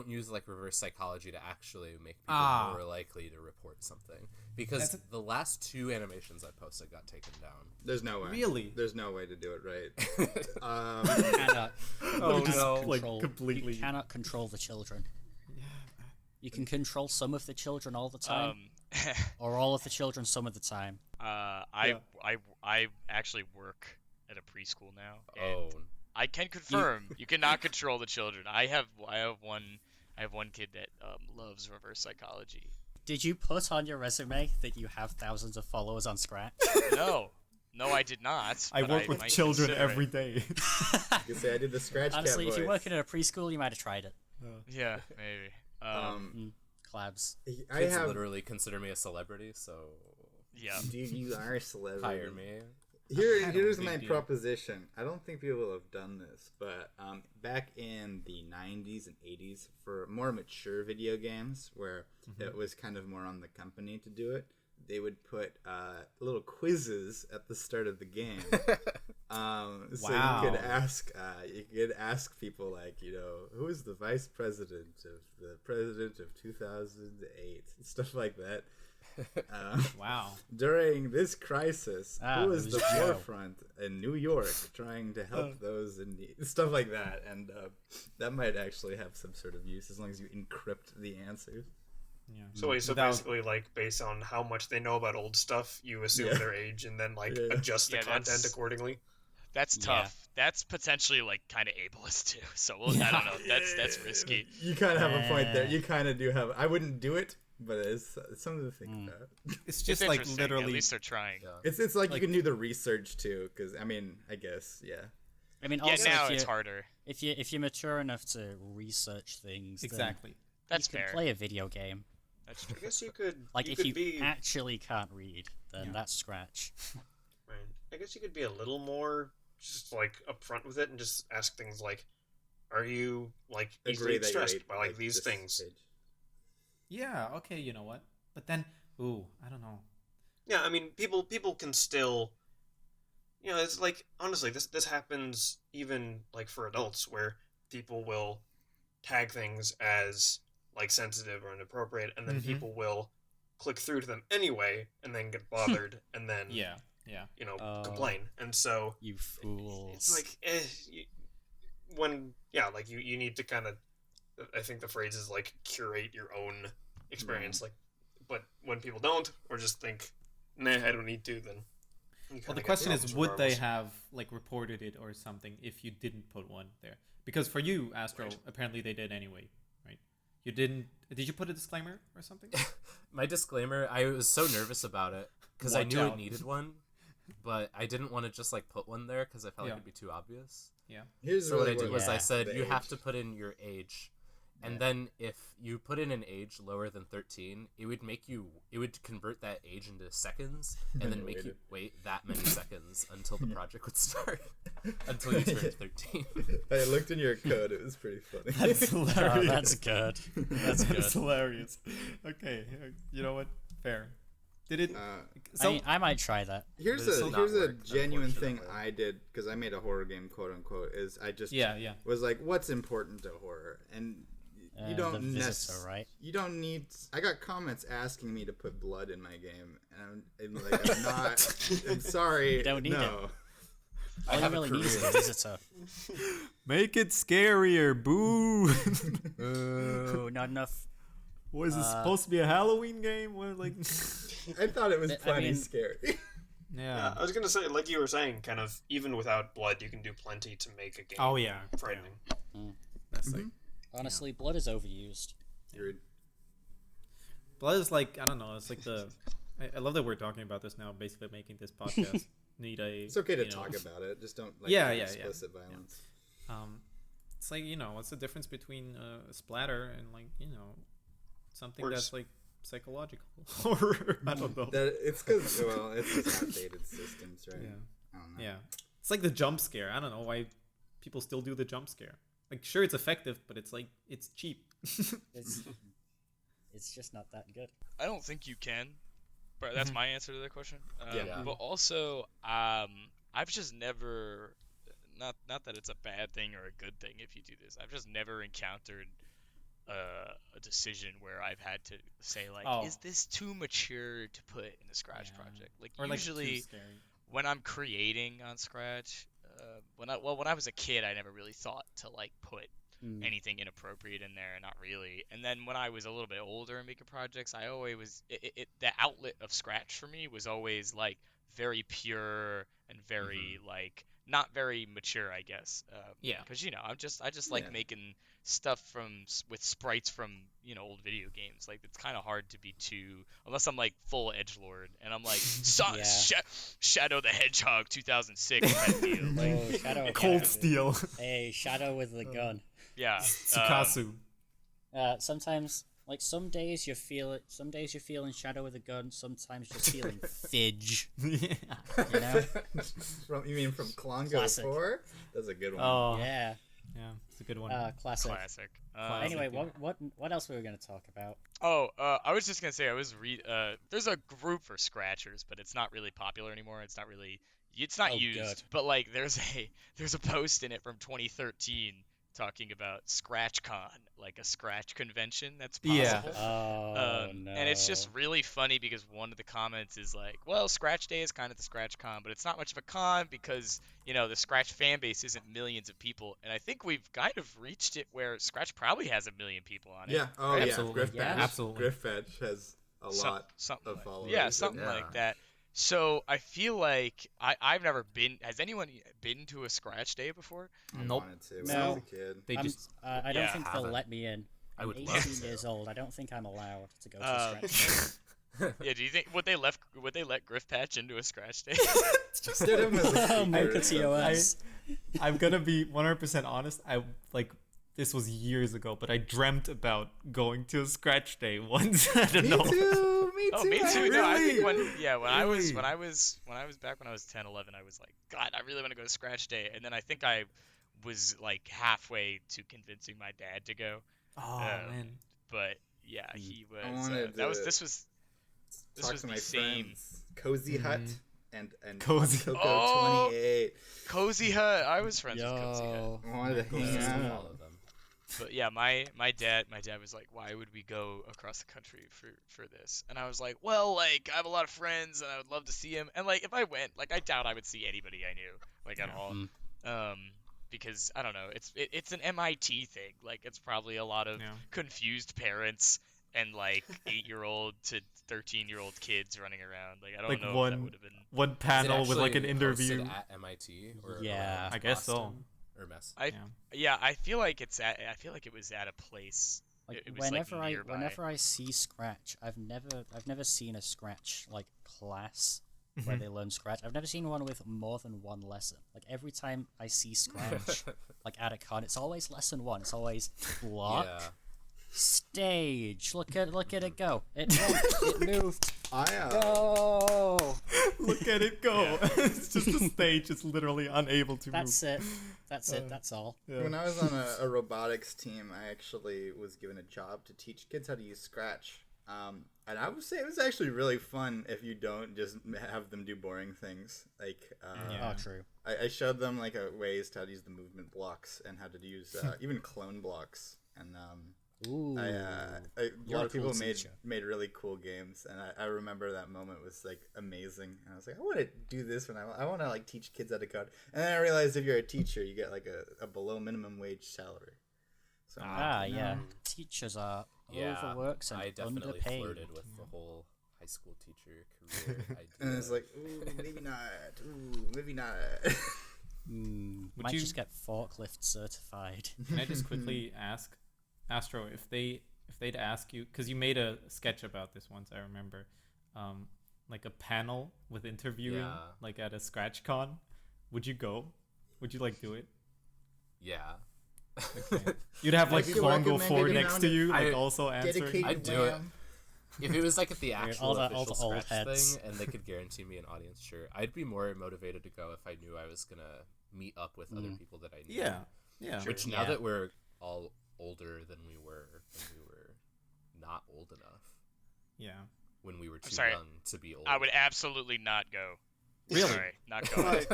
Speaker 5: use reverse psychology to actually make people more likely to report something? Because the last 2 animations I posted got taken down.
Speaker 4: There's no way.
Speaker 2: Really?
Speaker 4: There's no way to do it right.
Speaker 1: You cannot
Speaker 2: completely.
Speaker 1: You cannot control the children. Yeah. You can control some of the children all the time. Or all of the children some of the time?
Speaker 6: I actually work at a preschool now.
Speaker 5: Oh.
Speaker 6: I can confirm you cannot control the children. I have one kid that loves reverse psychology.
Speaker 1: Did you put on your resume that you have thousands of followers on Scratch?
Speaker 6: No, I did not.
Speaker 2: I work with children every day.
Speaker 4: You say I did the Scratch Cat
Speaker 1: Honestly, if you're
Speaker 4: voice.
Speaker 1: working at a preschool, you might have tried it.
Speaker 6: Yeah, maybe.
Speaker 1: Klabss.
Speaker 5: Kids literally consider me a celebrity, so
Speaker 6: Yeah.
Speaker 4: Dude, you are a celebrity.
Speaker 5: hire me.
Speaker 4: Here's my proposition. I don't think people have done this, but back in the 90s and 80s, for more mature video games, where it was kind of more on the company to do it, they would put little quizzes at the start of the game. So you could ask people like, who is the vice president of the president of 2008, stuff like that.
Speaker 2: Wow.
Speaker 4: During this crisis, who is the
Speaker 1: Joe.
Speaker 4: forefront in New York trying to help those in need? Stuff like that. And that might actually have some sort of use as long as you encrypt the answers.
Speaker 2: Yeah.
Speaker 3: So basically, like, based on how much they know about old stuff, you assume their age and then, like, adjust the content accordingly.
Speaker 6: That's tough. That's potentially like kind of ableist too. So I don't know. That's risky.
Speaker 4: You kind of have a point there. You kind of do have. I wouldn't do it, but it's something to think about.
Speaker 2: It's just
Speaker 6: It's
Speaker 2: like
Speaker 6: interesting.
Speaker 2: literally.
Speaker 6: At least they're trying.
Speaker 5: Yeah.
Speaker 4: It's like you can do the research too, because I mean, I guess
Speaker 1: I mean,
Speaker 6: Yeah,
Speaker 1: also,
Speaker 6: now
Speaker 1: if
Speaker 6: it's
Speaker 1: you,
Speaker 6: harder.
Speaker 1: if you're mature enough to research things, then
Speaker 2: Exactly.
Speaker 6: That's
Speaker 1: you
Speaker 6: fair.
Speaker 1: can play a video game.
Speaker 6: That's true.
Speaker 3: I guess you could.
Speaker 1: Like,
Speaker 3: you
Speaker 1: if
Speaker 3: could
Speaker 1: you
Speaker 3: be,
Speaker 1: actually can't read, then that's Scratch.
Speaker 3: right. I guess you could be a little more just like upfront with it and just ask things like, "Are you like easily stressed by like these things?"
Speaker 2: Yeah. Okay. You know what? But then, I don't know.
Speaker 3: Yeah, I mean, people can still, it's like, honestly, this happens even like for adults, where people will tag things as like sensitive or inappropriate, and then people will click through to them anyway, and then get bothered, and then complain, and so
Speaker 1: You fools.
Speaker 3: it's like you need to kind of, I think the phrase is like curate your own experience, like, but when people don't, or just think, nah, I don't need to, then.
Speaker 2: Well, the question is, would they have like reported it or something if you didn't put one there? Because for you, Astro, apparently they did anyway, right? You didn't. Did you put a disclaimer or something?
Speaker 5: My disclaimer, I was so nervous about it because I knew it needed one, but I didn't want to just like put one there because I felt like it'd be too obvious.
Speaker 2: Yeah.
Speaker 5: So what I did was I said you have to put in your age, and then if you put in an age lower than 13, it would convert that age into seconds, and then make you wait that many seconds until the project would start, until you turned 13.
Speaker 4: I looked in your code. It was pretty funny.
Speaker 2: That's hilarious.
Speaker 1: Oh, that's good. That's good.
Speaker 2: That's hilarious. Okay, you know what? Fair. Did it?
Speaker 1: I might try that.
Speaker 4: Here's a genuine thing I did, because I made a horror game, quote unquote. Is I just was like, what's important to horror, and you don't
Speaker 1: the visitor, right?
Speaker 4: You don't need. I got comments asking me to put blood in my game, and I'm like, I'm not. I'm sorry.
Speaker 1: You don't need it. All you really need is a visitor.
Speaker 2: Make it scarier, boo!
Speaker 1: Ooh, not enough.
Speaker 2: Was this supposed to be a Halloween game? What, like?
Speaker 4: I thought it was plenty scary.
Speaker 3: Yeah, I was gonna say, like you were saying, kind of even without blood, you can do plenty to make a game.
Speaker 2: Oh yeah,
Speaker 3: frightening.
Speaker 2: That's like.
Speaker 1: Honestly, blood is overused.
Speaker 2: Blood is like, I don't know. It's like I love that we're talking about this now. Basically, making this podcast need a.
Speaker 4: It's okay to talk about it. Just don't explicit violence.
Speaker 2: It's like, what's the difference between splatter and like something that's like psychological horror? I don't know.
Speaker 4: It's because it's just outdated systems, right?
Speaker 2: Yeah. I don't know. Yeah. It's like the jump scare. I don't know why people still do the jump scare. Like, sure, it's effective, but it's like it's cheap.
Speaker 1: It's just not that good.
Speaker 6: I don't think you can. But that's my answer to that question.
Speaker 5: Yeah.
Speaker 6: But also, I've just never, not that it's a bad thing or a good thing if you do this. I've just never encountered a decision where I've had to say like, is this too mature to put in a Scratch project? Like, or usually when I'm creating on Scratch, when I was a kid, I never really thought to like put anything inappropriate in there, not really. And then when I was a little bit older and making projects, I always was the outlet of Scratch for me was always like very pure and very like not very mature, I guess. Because I just like making stuff with sprites from old video games. Like it's kind of hard to be too, unless I'm like full edgelord and I'm like Shadow the Hedgehog 2006 type deal.
Speaker 1: Like, Shadow
Speaker 2: Cold Steel.
Speaker 1: Hey, Shadow with the gun.
Speaker 6: Yeah.
Speaker 2: Tsukatsu.
Speaker 1: Sometimes, like some days you feel it. Some days you're feeling Shadow with a gun. Sometimes you're feeling Fidge.
Speaker 2: Yeah.
Speaker 1: You know?
Speaker 4: You mean from Klongo
Speaker 1: Classic.
Speaker 4: 4? That's a good one.
Speaker 2: Oh.
Speaker 1: Yeah.
Speaker 2: Yeah, it's a good one.
Speaker 1: Classic. Anyway,
Speaker 2: yeah.
Speaker 1: what else were we going to talk about?
Speaker 6: I was just gonna say there's a group for Scratchers, but it's not really popular anymore. It's not used.
Speaker 1: Good.
Speaker 6: But like there's a post in it from 2013 talking about ScratchCon, like a Scratch convention that's possible.
Speaker 2: Yeah.
Speaker 1: Oh, no.
Speaker 6: And it's just really funny because one of the comments is like, well, Scratch Day is kind of the Scratch Con, but it's not much of a con because, the Scratch fan base isn't millions of people. And I think we've kind of reached it where Scratch probably has 1 million people on it.
Speaker 4: Yeah. Oh,
Speaker 6: right?
Speaker 2: Absolutely.
Speaker 4: Griffbadge.
Speaker 2: Absolutely.
Speaker 4: Griffbadge has a lot of followers.
Speaker 6: Yeah, something like that. So I feel like I've never been. Has anyone been to a Scratch Day before?
Speaker 2: Nope.
Speaker 4: When
Speaker 1: No.
Speaker 4: I was a kid.
Speaker 2: They just
Speaker 1: I don't think they'll
Speaker 5: haven't.
Speaker 1: let me in.
Speaker 5: I would
Speaker 1: I'm
Speaker 5: love
Speaker 1: 18
Speaker 5: to.
Speaker 1: years old. I don't think I'm allowed to go to a Scratch Day.
Speaker 6: Yeah. Do you think would they let Griffpatch into a Scratch Day?
Speaker 4: Did him as a
Speaker 1: Oh,
Speaker 4: secret.
Speaker 1: Mocha TOS.
Speaker 2: I'm gonna be 100% honest. This was years ago, but I dreamt about going to a Scratch Day once. I don't know.
Speaker 4: Me too.
Speaker 6: Oh, me too. No, I think when I was
Speaker 2: Really?
Speaker 6: when I was 10, 11, I was like, God, I really want to go to Scratch Day. And then I think I was like halfway to convincing my dad to go.
Speaker 2: Oh man.
Speaker 6: But yeah, he
Speaker 4: I
Speaker 6: was.
Speaker 4: wanted
Speaker 6: This was
Speaker 4: Talk to
Speaker 6: the
Speaker 4: my
Speaker 6: same.
Speaker 4: friends. Cozy Hut and
Speaker 2: Cozy-
Speaker 4: Coco
Speaker 6: Oh!
Speaker 4: 28.
Speaker 6: Cozy Hut. I was friends with Cozy Hut.
Speaker 1: Yo.
Speaker 4: I wanted to hang
Speaker 5: Just
Speaker 4: out.
Speaker 5: all of them.
Speaker 6: But yeah, my dad was like, why would we go across the country for this? And I was like, well, like I have a lot of friends and I would love to see him. And like if I went, like I doubt I would see anybody I knew, like at all. Because I don't know, it's an MIT thing. Like it's probably a lot of confused parents and like 8-year-old to 13-year-old kids running around. Like I don't know if that would have been
Speaker 2: one panel with like an
Speaker 5: Is it
Speaker 2: interview.
Speaker 5: hosted at MIT or
Speaker 1: Yeah.
Speaker 5: around
Speaker 2: I guess so.
Speaker 5: Boston or Mess?
Speaker 6: I feel like it was at a place.
Speaker 1: Like
Speaker 6: It was, like, nearby.
Speaker 1: whenever I see Scratch, I've never seen a Scratch like class where they learn Scratch. I've never seen one with more than one lesson. Like every time I see Scratch, like at a con, it's always lesson 1. It's always block, stage. Look at it go. It moved. Go.
Speaker 2: Look at it go. It's just a stage. It's literally unable to
Speaker 1: That's
Speaker 2: move.
Speaker 1: it. That's it. That's all.
Speaker 2: Yeah.
Speaker 4: When I was on a robotics team, I actually was given a job to teach kids how to use Scratch. And I would say it was actually really fun if you don't just have them do boring things. Like,
Speaker 1: Oh, true.
Speaker 4: I showed them like ways to how to use the movement blocks and how to use even clone blocks. And
Speaker 1: Ooh.
Speaker 4: a
Speaker 1: You're
Speaker 4: lot
Speaker 1: a
Speaker 4: of people
Speaker 1: cool
Speaker 4: made
Speaker 1: teacher.
Speaker 4: really cool games, and I remember that moment was like amazing. And I was like, I want to do this when I want to like teach kids how to code. And then I realized if you're a teacher, you get like a below minimum wage salary. So I'm like,
Speaker 1: Yeah. Teachers are overworked and
Speaker 5: I definitely
Speaker 1: underpaid.
Speaker 5: flirted with the whole high school teacher career idea.
Speaker 4: And it's like, ooh, maybe not. Ooh, maybe not.
Speaker 1: Might
Speaker 2: you-
Speaker 1: just get forklift certified.
Speaker 2: Can I just quickly ask, Astro, if they'd ask you, because you made a sketch about this once, I remember, like a panel with interviewing, like at a Scratch Con, would you go? Would you like do it?
Speaker 5: Yeah.
Speaker 2: Okay. You'd have like
Speaker 4: Like you
Speaker 2: Congo
Speaker 4: recommended
Speaker 2: 4
Speaker 4: me
Speaker 2: next
Speaker 4: on
Speaker 2: to
Speaker 4: it.
Speaker 2: you, like
Speaker 5: I-
Speaker 2: also answering.
Speaker 4: Dedicated
Speaker 5: I'd do it.
Speaker 4: wham.
Speaker 5: If it was like at the actual
Speaker 1: all the
Speaker 5: official
Speaker 1: old
Speaker 5: Scratch
Speaker 1: heads.
Speaker 5: thing and they could guarantee me an audience, sure. I'd be more motivated to go if I knew I was gonna meet up with other people that I knew.
Speaker 2: Yeah.
Speaker 5: Which now that we're all older than we were not old enough.
Speaker 2: Yeah.
Speaker 5: When we were too
Speaker 6: sorry.
Speaker 5: young to be old.
Speaker 6: I would absolutely not go.
Speaker 2: Really?
Speaker 6: Sorry, not going.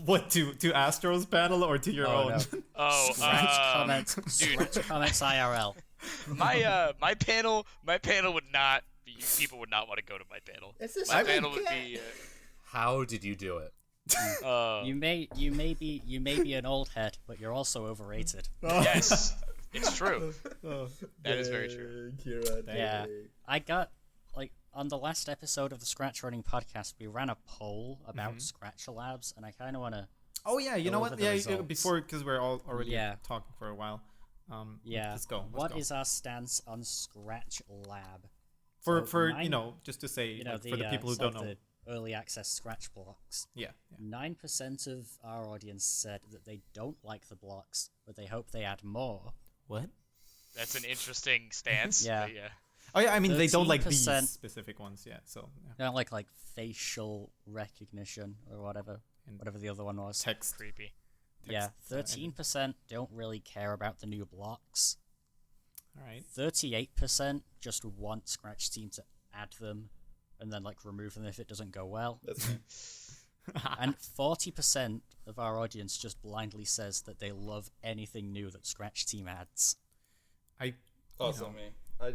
Speaker 2: What, to Astro's panel or to your
Speaker 1: Oh,
Speaker 2: own?
Speaker 1: no.
Speaker 6: Oh,
Speaker 1: Scratch comments.
Speaker 6: dude.
Speaker 1: Scratch comments IRL.
Speaker 6: My panel would not be, people would not want to go to my panel.
Speaker 4: It's just
Speaker 6: My
Speaker 4: I mean,
Speaker 6: panel would be
Speaker 5: How did you do it?
Speaker 1: You may be an old head, but you're also overrated.
Speaker 6: Yes, it's true. That is very true.
Speaker 1: Yeah, I got on the last episode of the ScratchRunning podcast, we ran a poll about Scratch Labs, and I kind of want to.
Speaker 2: Oh yeah, you know what? Yeah, before because we're all already talking for a while. Let's go.
Speaker 1: What is our stance on Scratch Lab?
Speaker 2: For just to say, for the people who don't know.
Speaker 1: The early access Scratch blocks. 9% of our audience said that they don't like the blocks, but they hope they add more.
Speaker 2: What?
Speaker 6: That's an interesting stance.
Speaker 1: Yeah.
Speaker 2: Oh yeah, I mean they don't like these specific ones. Yeah, so
Speaker 1: they don't like facial recognition or whatever the other one was.
Speaker 2: Text.
Speaker 6: Creepy.
Speaker 1: Yeah, 13% don't really care about the new blocks.
Speaker 2: All right.
Speaker 1: 38% just want Scratch Team to add them and then remove them if it doesn't go well.
Speaker 4: That's me.
Speaker 1: And 40% of our audience just blindly says that they love anything new that Scratch Team adds.
Speaker 4: Also me.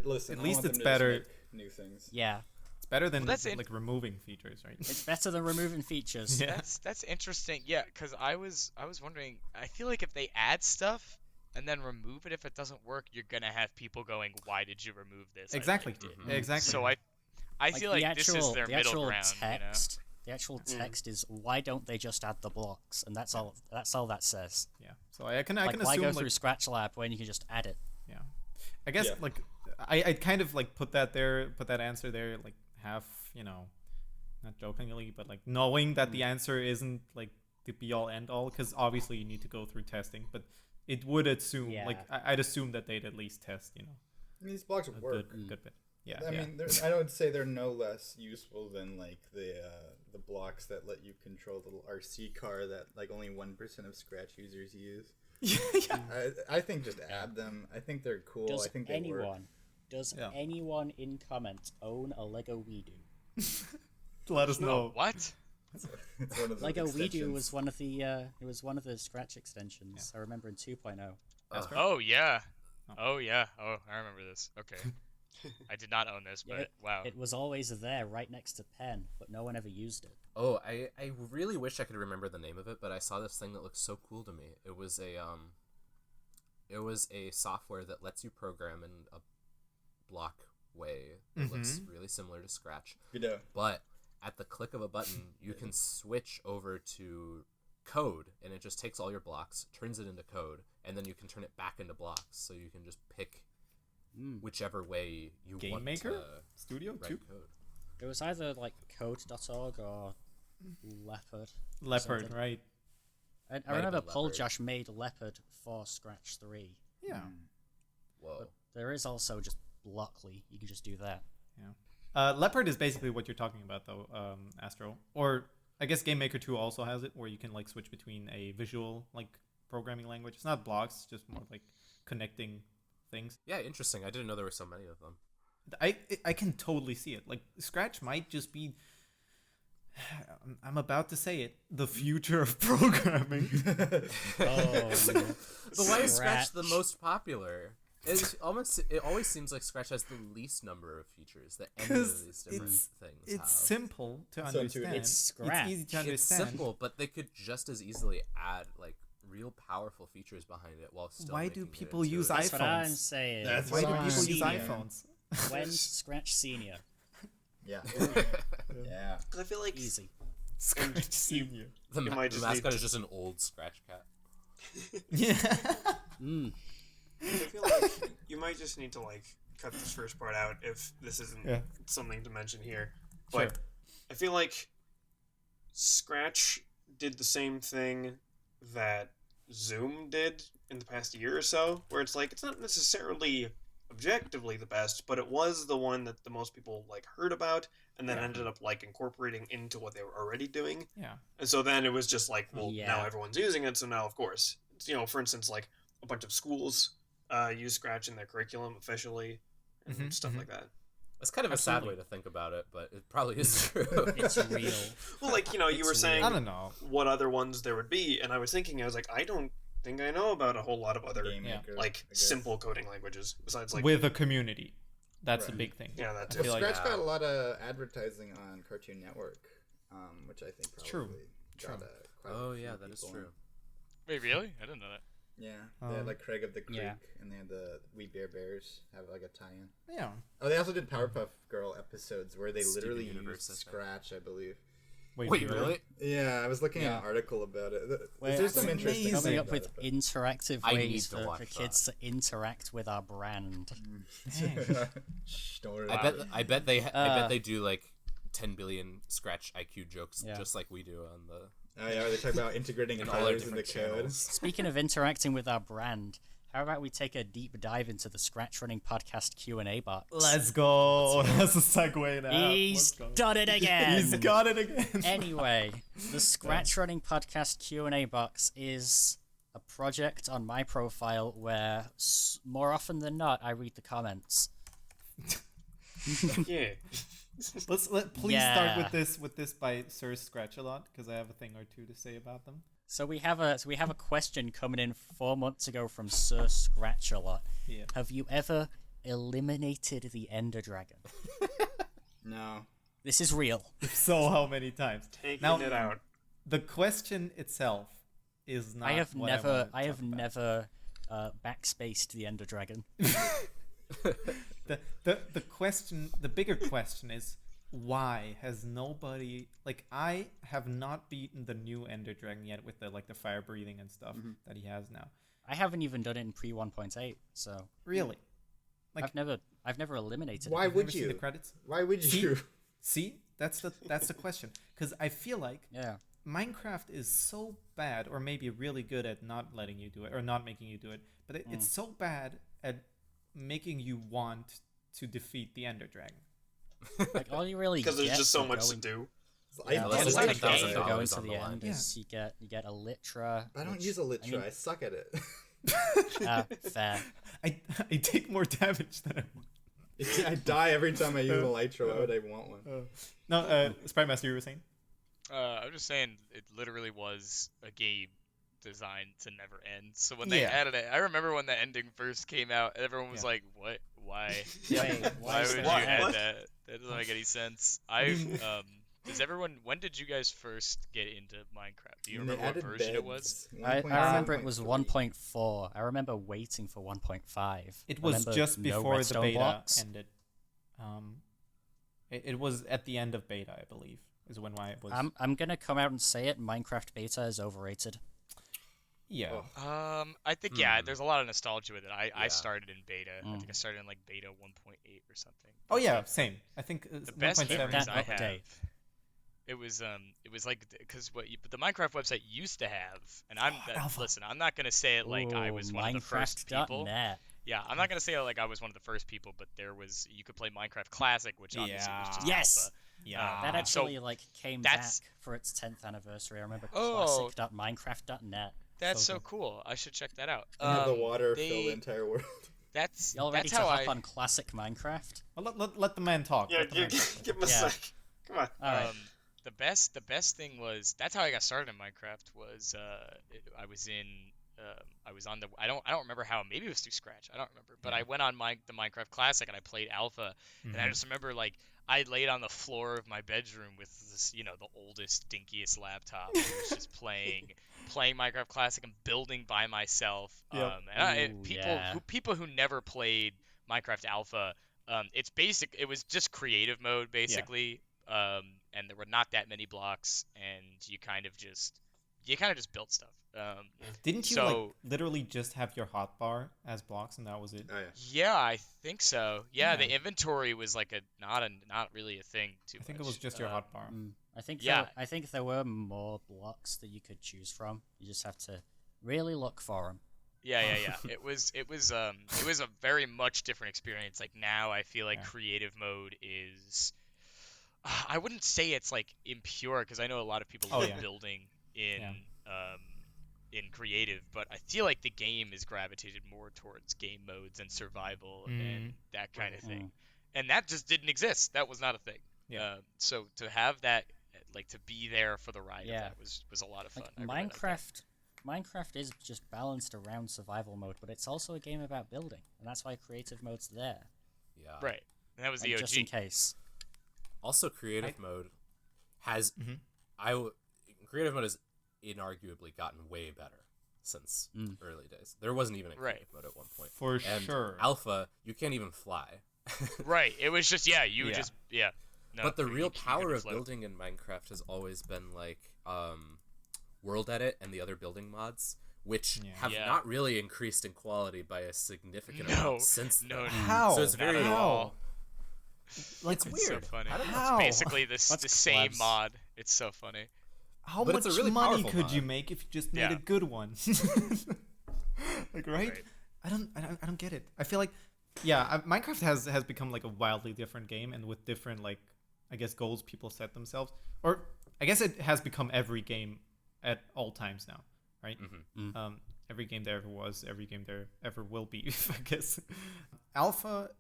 Speaker 4: Listen.
Speaker 2: At least it's better.
Speaker 4: New things.
Speaker 1: Yeah.
Speaker 2: It's better than removing features, right?
Speaker 1: It's better than removing features.
Speaker 6: Yeah. That's interesting. Yeah, because I was wondering. I feel like if they add stuff and then remove it if it doesn't work, you're gonna have people going, "Why did you remove this?"
Speaker 2: Exactly. Exactly.
Speaker 6: So I feel like this is their middle ground.
Speaker 1: The actual text is, why don't they just add the blocks? And that's all that says.
Speaker 2: Yeah. So I can
Speaker 1: why
Speaker 2: assume
Speaker 1: go through Scratch Lab when you can just add it?
Speaker 2: Yeah. I guess I kind of put that answer there half, not jokingly, but knowing that the answer isn't the be all end all, because obviously you need to go through testing, but it would assume I'd assume that they'd at least test,
Speaker 4: I mean, these blocks would work.
Speaker 2: Good bit. Yeah.
Speaker 4: I mean, I would say they're no less useful than the blocks that let you control the little RC car that only 1% of Scratch users use.
Speaker 2: Yeah.
Speaker 4: I think just add them. I think they're cool. I think they work.
Speaker 1: Does anyone in comments own a Lego WeDo?
Speaker 2: Let us know.
Speaker 6: What?
Speaker 1: Lego WeDo was one of the Scratch extensions. I remember in 2.0.
Speaker 6: Oh yeah. Oh yeah. Oh, I remember this. Okay. I did not own this, but wow.
Speaker 1: It was always there right next to Pen, but no one ever used it.
Speaker 5: Oh, I really wish I could remember the name of it, but I saw this thing that looked so cool to me. It was a software that lets you program in a block way that looks really similar to Scratch. But at the click of a button, you can switch over to code, and it just takes all your blocks, turns it into code, and then you can turn it back into blocks, so you can just pick whichever way you
Speaker 2: Game
Speaker 5: want
Speaker 2: Maker?
Speaker 5: to
Speaker 2: Studio
Speaker 5: write
Speaker 2: too?
Speaker 5: code.
Speaker 1: It was either code.org or Leopard.
Speaker 2: Leopard, right?
Speaker 1: I remember Josh made Leopard for Scratch 3.
Speaker 2: Yeah.
Speaker 5: Whoa.
Speaker 1: But there is also just Blockly. You can just do that.
Speaker 2: Yeah. Leopard is basically what you're talking about, though, Astro. Or I guess Game Maker 2 also has it, where you can switch between a visual programming language. It's not blocks, just more connecting things.
Speaker 5: Yeah, interesting. I didn't know there were so many of them.
Speaker 2: I can totally see it. Scratch might just be, I'm about to say it, the future of programming.
Speaker 5: But why is Scratch the most popular? It always seems like Scratch has the least number of features that any of these different things
Speaker 2: it's
Speaker 5: have.
Speaker 2: Simple to understand.
Speaker 1: It's Scratch.
Speaker 2: It's easy to understand.
Speaker 5: It's simple, but they could just as easily add real powerful features behind it while still.
Speaker 2: Why do people use iPhones?
Speaker 1: That's what I'm saying.
Speaker 2: Why do people use iPhones?
Speaker 1: When's Scratch Senior?
Speaker 4: Yeah. Yeah.
Speaker 3: Because I feel like
Speaker 1: Easy.
Speaker 2: Scratch Senior.
Speaker 5: The
Speaker 3: might just
Speaker 5: mascot
Speaker 3: need
Speaker 5: is just an old Scratch cat.
Speaker 2: Yeah.
Speaker 3: I feel like you might just need to cut this first part out if this isn't something to mention here. But
Speaker 2: Sure.
Speaker 3: I feel like Scratch did the same thing that Zoom did in the past year or so, where it's it's not necessarily objectively the best, but it was the one that the most people heard about and then ended up incorporating into what they were already doing.
Speaker 2: Yeah.
Speaker 3: And so then it was just now everyone's using it, so now of course, for instance, a bunch of schools use Scratch in their curriculum officially and stuff like that.
Speaker 5: It's kind of a sad way to think about it, but it probably is true.
Speaker 1: It's real.
Speaker 3: Well, you were saying
Speaker 2: I don't know
Speaker 3: what other ones there would be, and I was thinking, I don't think I know about a whole lot of other simple coding languages besides
Speaker 2: with a community. That's a big thing.
Speaker 3: Yeah, that's
Speaker 4: Scratch got a lot of advertising on Cartoon Network, which I think probably
Speaker 2: true. True.
Speaker 5: Oh yeah, that is true.
Speaker 6: Wait, really? I didn't know that.
Speaker 4: Yeah, they had like Craig of the Creek, and they had the We Bare Bears have like a tie-in.
Speaker 2: Yeah.
Speaker 4: Oh, they also did Powerpuff Girl episodes where they
Speaker 5: Steven
Speaker 4: literally
Speaker 5: Universe,
Speaker 4: used
Speaker 5: I think.
Speaker 4: Scratch, I believe.
Speaker 5: Wait, really?
Speaker 4: Yeah, I was looking at an article about it. There's some
Speaker 1: We're
Speaker 4: interesting
Speaker 1: coming
Speaker 4: thing
Speaker 1: up
Speaker 4: about
Speaker 1: with
Speaker 4: it,
Speaker 1: interactive
Speaker 5: I need
Speaker 1: ways
Speaker 5: to
Speaker 1: for
Speaker 5: watch
Speaker 1: kids to interact with our brand.
Speaker 4: Shh, don't worry.
Speaker 5: I bet they do like 10 billion Scratch IQ jokes just like we do on the.
Speaker 4: Oh yeah, they talk about integrating
Speaker 5: In all our
Speaker 4: colors in the
Speaker 5: different
Speaker 4: code.
Speaker 5: channels.
Speaker 1: Speaking of interacting with our brand, how about we take a deep dive into the ScratchRunning Podcast Q&A box?
Speaker 2: Let's go. That's a segue now.
Speaker 1: He's done it again.
Speaker 2: He's got it again.
Speaker 1: Anyway, the ScratchRunning Podcast Q&A box is a project on my profile where more often than not I read the comments.
Speaker 3: Yeah.
Speaker 2: Please start with this by Sir Scratch-A-Lot, because I have a thing or two to say about them.
Speaker 1: So we have a question coming in 4 months ago from Sir Scratch-A-Lot.
Speaker 2: Yeah.
Speaker 1: Have you ever eliminated the Ender Dragon?
Speaker 4: No.
Speaker 1: This is real.
Speaker 2: If so, how many times?
Speaker 3: Taking
Speaker 2: Now,
Speaker 3: it out.
Speaker 2: The question itself is not.
Speaker 1: I have
Speaker 2: what
Speaker 1: never backspaced the Ender Dragon.
Speaker 2: The question, the bigger question is, why has nobody, like, I have not beaten the new Ender Dragon yet with the fire breathing and stuff that he has now.
Speaker 1: I haven't even done it in pre 1.8, so
Speaker 2: Really? Like,
Speaker 1: I've never eliminated
Speaker 4: Why
Speaker 1: it.
Speaker 4: would
Speaker 2: never seen
Speaker 4: you?
Speaker 2: the credits?
Speaker 4: Why would you?
Speaker 2: See, that's the question. Because I feel like
Speaker 1: Yeah.
Speaker 2: Minecraft is so bad, or maybe really good at not letting you do it, or not making you do it, but it's so bad at making you want to defeat the Ender Dragon.
Speaker 1: Like all you really
Speaker 3: Because there's
Speaker 1: get
Speaker 3: just so
Speaker 1: for
Speaker 3: much to
Speaker 1: going-
Speaker 3: do.
Speaker 1: Yeah,
Speaker 5: Unless
Speaker 1: all
Speaker 5: it's
Speaker 1: you really get
Speaker 5: $10,000
Speaker 1: for going to
Speaker 5: on
Speaker 1: the
Speaker 5: the line.
Speaker 1: end is you get a Litra.
Speaker 4: I don't
Speaker 1: which-
Speaker 4: use a Litra.
Speaker 1: I mean,
Speaker 4: I suck at it.
Speaker 1: fair.
Speaker 2: I take more damage than I want.
Speaker 4: I die every time I use a Litra. Why would I want one?
Speaker 2: No, SpriteMaster, you were saying?
Speaker 6: I was just saying it literally was a game designed to never end. So when they
Speaker 2: Yeah.
Speaker 6: added it, I remember when the ending first came out, everyone was like, "What? Why?
Speaker 1: Wait,
Speaker 6: Why
Speaker 1: is
Speaker 6: would you
Speaker 1: that?
Speaker 6: add
Speaker 3: What?
Speaker 6: that? That doesn't make any sense." Does everyone? When did you guys first get into Minecraft? Do you remember what version it was?
Speaker 1: I remember it was 1.4. I remember waiting for 1.5.
Speaker 2: It was
Speaker 1: Remember
Speaker 2: just
Speaker 1: no
Speaker 2: before the
Speaker 1: redstone
Speaker 2: beta
Speaker 1: blocks?
Speaker 2: ended. It was at the end of beta, I believe, is when why it was.
Speaker 1: I'm gonna come out and say it. Minecraft beta is overrated.
Speaker 2: Yeah.
Speaker 6: I think there's a lot of nostalgia with it. I started in beta. I think I started in like beta 1.8 or something.
Speaker 2: Oh yeah, same. I think
Speaker 6: The best
Speaker 2: 1.7.
Speaker 6: memories I
Speaker 1: update.
Speaker 6: have. It was like because the Minecraft website used to have, and
Speaker 2: Alpha.
Speaker 6: listen, I'm not gonna say it like I was one of the first people.
Speaker 1: Minecraft.net.
Speaker 6: Yeah, I'm not gonna say it like I was one of the first people, but you could play Minecraft Classic, which obviously was just
Speaker 1: Yes!
Speaker 6: alpha.
Speaker 2: Yeah.
Speaker 1: That actually came back
Speaker 6: that's-
Speaker 1: for its 10th anniversary. I remember
Speaker 6: Oh.
Speaker 1: classic.minecraft.net.
Speaker 6: That's so
Speaker 2: good.
Speaker 6: cool. I should check that out.
Speaker 4: Have the water
Speaker 6: they-
Speaker 4: fill the entire world.
Speaker 6: That's
Speaker 1: Y'all ready
Speaker 6: that's
Speaker 1: to
Speaker 6: how
Speaker 1: hop
Speaker 6: I.
Speaker 1: on classic Minecraft?
Speaker 2: Well, let the man talk.
Speaker 3: Yeah,
Speaker 2: Let the man talk.
Speaker 3: give him a
Speaker 1: Yeah.
Speaker 3: sec. Come on.
Speaker 1: All right.
Speaker 6: The best thing was that's how I got started in Minecraft was I was on the I don't remember how, maybe it was through Scratch, I don't remember, but I went on the Minecraft Classic and I played alpha, and I just remember like I laid on the floor of my bedroom with this, the oldest dinkiest laptop and was just playing Minecraft Classic and building by myself.
Speaker 2: Yep.
Speaker 6: People who never played Minecraft Alpha, it was just creative mode basically. And there were not that many blocks, and you kind of just built stuff.
Speaker 2: Didn't you
Speaker 6: so-
Speaker 2: literally just have your hotbar as blocks and that was it?
Speaker 4: Oh yeah.
Speaker 6: Yeah, I think so. Yeah,
Speaker 2: Yeah.
Speaker 6: the inventory was like not really a thing too
Speaker 2: I think
Speaker 6: much.
Speaker 2: it was just your hotbar.
Speaker 1: I think
Speaker 6: Yeah.
Speaker 1: I think there were more blocks that you could choose from. You just have to really look for them.
Speaker 6: Yeah. It was a very much different experience. Like now, I feel like creative mode is. I wouldn't say it's like impure because I know a lot of people love building in creative, but I feel like the game is gravitated more towards game modes and survival and that kind of thing, and that just didn't exist. That was not a thing.
Speaker 2: Yeah.
Speaker 6: So to have that, like to be there for the ride of
Speaker 1: Yeah.
Speaker 6: that was a lot of fun.
Speaker 1: Like
Speaker 6: I really liked that.
Speaker 1: Minecraft is just balanced around survival mode, but it's also a game about building, and that's why creative mode's there.
Speaker 5: Yeah.
Speaker 6: Right, and that was
Speaker 1: Like,
Speaker 6: the OG.
Speaker 1: just in case.
Speaker 5: Also, creative mode has creative mode has inarguably gotten way better since early days. There wasn't even a creative mode at one point.
Speaker 2: For
Speaker 5: and
Speaker 2: sure.
Speaker 5: Alpha, you can't even fly.
Speaker 6: Right. It was just No,
Speaker 5: but the real power of building in Minecraft has always been like World Edit and the other building mods, which have not really increased in quality by a significant amount since then.
Speaker 6: No.
Speaker 2: How?
Speaker 5: So it's very
Speaker 2: Like,
Speaker 6: it's
Speaker 2: weird.
Speaker 6: So funny.
Speaker 2: How?
Speaker 6: It's basically the same
Speaker 1: Klabss.
Speaker 6: mod. It's so funny.
Speaker 2: How
Speaker 5: But
Speaker 2: much
Speaker 5: it's a really
Speaker 2: money
Speaker 5: powerful
Speaker 2: could
Speaker 5: mod.
Speaker 2: you make if you just made a good one? Like, right? I don't get it. I feel like, Minecraft has become like a wildly different game, and with different, like, I guess, goals people set themselves. Or I guess it has become every game at all times now, right? Every game there ever was, every game there ever will be, I guess. Alpha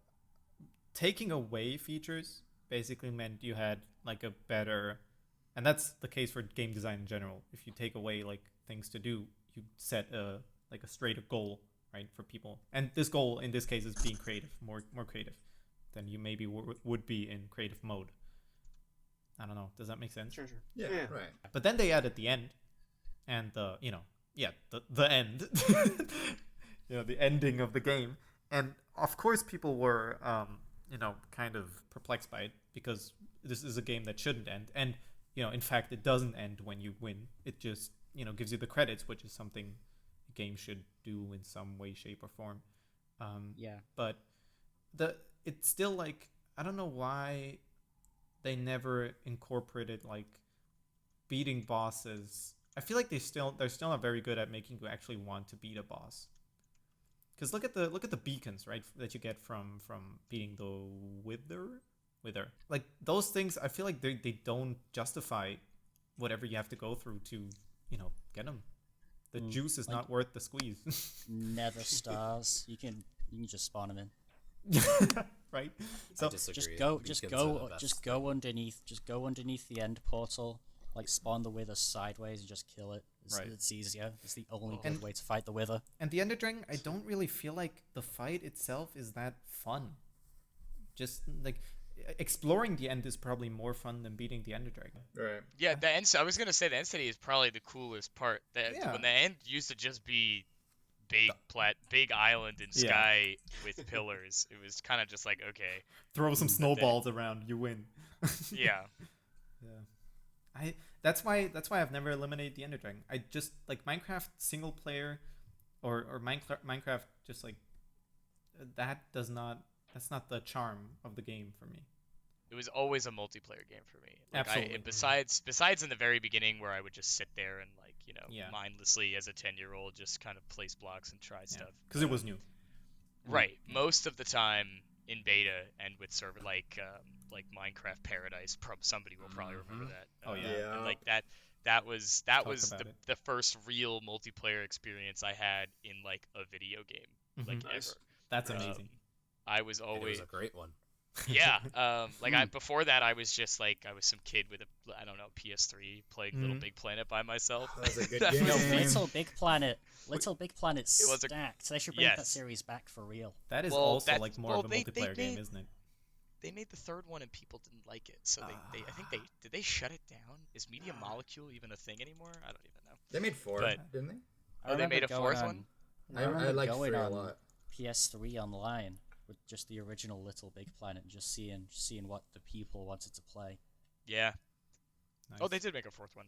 Speaker 2: taking away features basically meant you had like a better, and that's the case for game design in general. If you take away like things to do, you set a straighter goal, right, for people. And this goal in this case is being creative, more creative than you maybe would be in creative mode. I don't know. Does that make sense?
Speaker 3: Sure.
Speaker 4: Yeah, right.
Speaker 2: But then they added the end, and the end, the ending of the game, and of course people were kind of perplexed by it, because this is a game that shouldn't end, and in fact it doesn't end when you win. It just gives you the credits, which is something a game should do in some way, shape, or form. But it's still like, I don't know why they never incorporated like beating bosses. I feel like they're still not very good at making you actually want to beat a boss. Because look at the beacons, right, that you get from beating the Wither. Like, those things, I feel like they don't justify whatever you have to go through to get them. The juice is not worth the squeeze.
Speaker 1: Nether stars. You can just spawn them in.
Speaker 2: Right.
Speaker 5: So
Speaker 1: just go underneath the end portal. Like, spawn the Wither sideways and just kill it. It's easier. It's the only good way to fight the Wither.
Speaker 2: And the Ender Dragon, I don't really feel like the fight itself is that fun. Just like exploring the end is probably more fun than beating the Ender Dragon.
Speaker 4: Right.
Speaker 6: Yeah, the end. I was gonna say the end city is probably the coolest part. When the end used to just be big island in sky with pillars. It was kind of just like, okay,
Speaker 2: throw some snowballs around, you win.
Speaker 6: Yeah.
Speaker 2: That's why I've never eliminated the Ender Dragon. I just like Minecraft single player, or Minecraft just like that's not the charm of the game for me.
Speaker 6: It was always a multiplayer game for me. Like,
Speaker 2: Absolutely.
Speaker 6: Besides in the very beginning where I would just sit there and mindlessly as a 10-year-old just kind of place blocks and try stuff.
Speaker 2: Because it was new.
Speaker 6: Right. Most of the time in beta and with server like Minecraft Paradise, somebody will probably remember that.
Speaker 2: Oh yeah.
Speaker 6: And like that was the first real multiplayer experience I had in like a video game, like ever.
Speaker 2: That's amazing.
Speaker 6: I was always
Speaker 5: it was a great one.
Speaker 6: Yeah. Before that, I was just like, I was some kid with a PS3 playing Little Big Planet by myself.
Speaker 4: That was a good game.
Speaker 1: Little Big Planet stacked. They should bring that series back for real.
Speaker 2: That is more of a multiplayer game, isn't it?
Speaker 6: They made the third one and people didn't like it, so did they shut it down? Is Media Molecule even a thing anymore? I don't even know.
Speaker 4: They made 4, didn't they?
Speaker 6: Oh, they made a 4th one?
Speaker 4: I like 3 a lot.
Speaker 1: PS3 online with just the original Little Big Planet, and just seeing what the people wanted to play.
Speaker 6: Yeah.
Speaker 2: Nice.
Speaker 6: Oh, they did make a 4th one.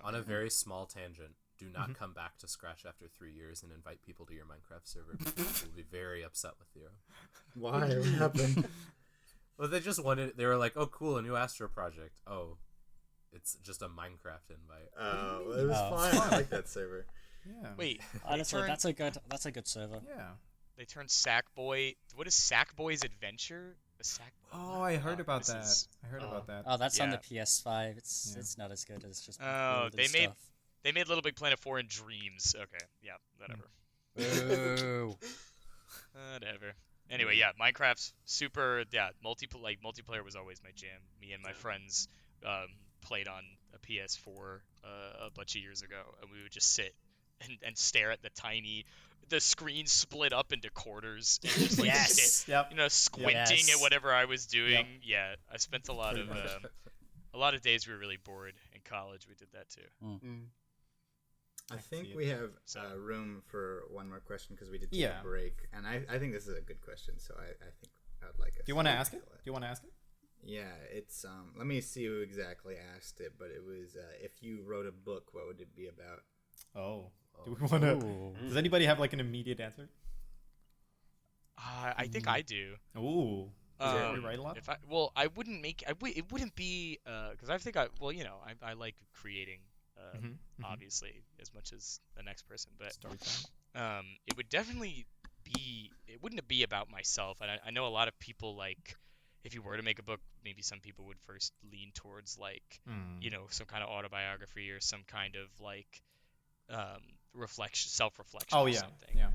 Speaker 5: On a very small tangent, do not come back to Scratch after 3 years and invite people to your Minecraft server. People will be very upset with you.
Speaker 4: Why? What happened?
Speaker 5: Well, they were like, oh, cool, a new Astro project. Oh, it's just a Minecraft invite.
Speaker 4: Oh, it was fine. I like that server.
Speaker 2: Yeah.
Speaker 6: Wait,
Speaker 1: honestly, that's a good server.
Speaker 2: Yeah.
Speaker 6: They turned Sackboy. What is Sackboy's Adventure?
Speaker 2: Oh, I heard about that.
Speaker 1: Oh, that's on the PS5. It's not as good as just.
Speaker 6: Oh,
Speaker 1: they
Speaker 6: made Little Big Planet 4 in Dreams. Okay, yeah, whatever.
Speaker 1: Boo.
Speaker 6: Whatever. Anyway, yeah, Minecraft's super. Yeah, multiplayer was always my jam. Me and my friends played on a PS4 a bunch of years ago, and we would just sit and stare at the screen split up into quarters and just like squinting at whatever I was doing. Yep. Yeah, I spent a lot of days we were really bored and college. We did that too.
Speaker 4: I think we have room for one more question because we did take a break, and I think this is a good question. So I think I'd like us.
Speaker 2: Do you want to ask it?
Speaker 4: Yeah, it's let me see who exactly asked it, but it was if you wrote a book, what would it be about?
Speaker 2: Oh. Do we want to? Does anybody have like an immediate answer?
Speaker 6: I think I do.
Speaker 2: Ooh. You write a lot?
Speaker 6: I wouldn't make. It wouldn't be because I think I like creating. Obviously, as much as the next person, but it would definitely be. It wouldn't be about myself, and I know a lot of people like. If you were to make a book, maybe some people would first lean towards like, some kind of autobiography or some kind of like, self-reflection or something. Yeah.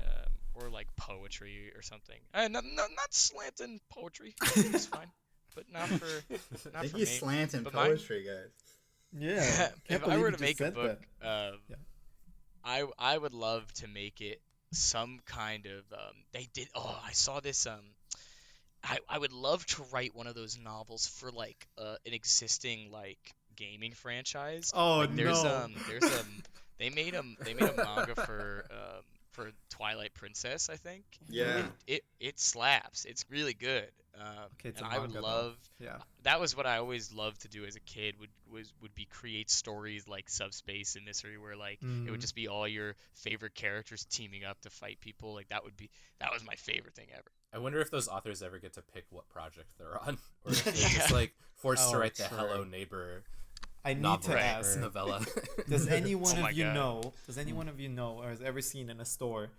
Speaker 6: Or like poetry or something. Not slanting poetry. It's fine, but not for
Speaker 4: I think he's slanting poetry, guys.
Speaker 2: Yeah.
Speaker 6: If I were to make a book, I would love to make it some kind of. They did. Oh, I saw this. I would love to write one of those novels for like an existing like gaming franchise.
Speaker 2: Oh
Speaker 6: like,
Speaker 2: no!
Speaker 6: They made a manga for Twilight Princess, I think.
Speaker 4: Yeah.
Speaker 6: It slaps. It's really good. And I would love.
Speaker 2: Yeah.
Speaker 6: That was what I always loved to do as a kid. Would be create stories like Subspace and Mystery, where like it would just be all your favorite characters teaming up to fight people. Like that was my favorite thing ever.
Speaker 5: I wonder if those authors ever get to pick what project they're on, or if they're just like forced to write the Hello Neighbor.
Speaker 2: I need to ask
Speaker 5: novella.
Speaker 2: Does anyone of you know? Does anyone of you know or has ever seen in a store?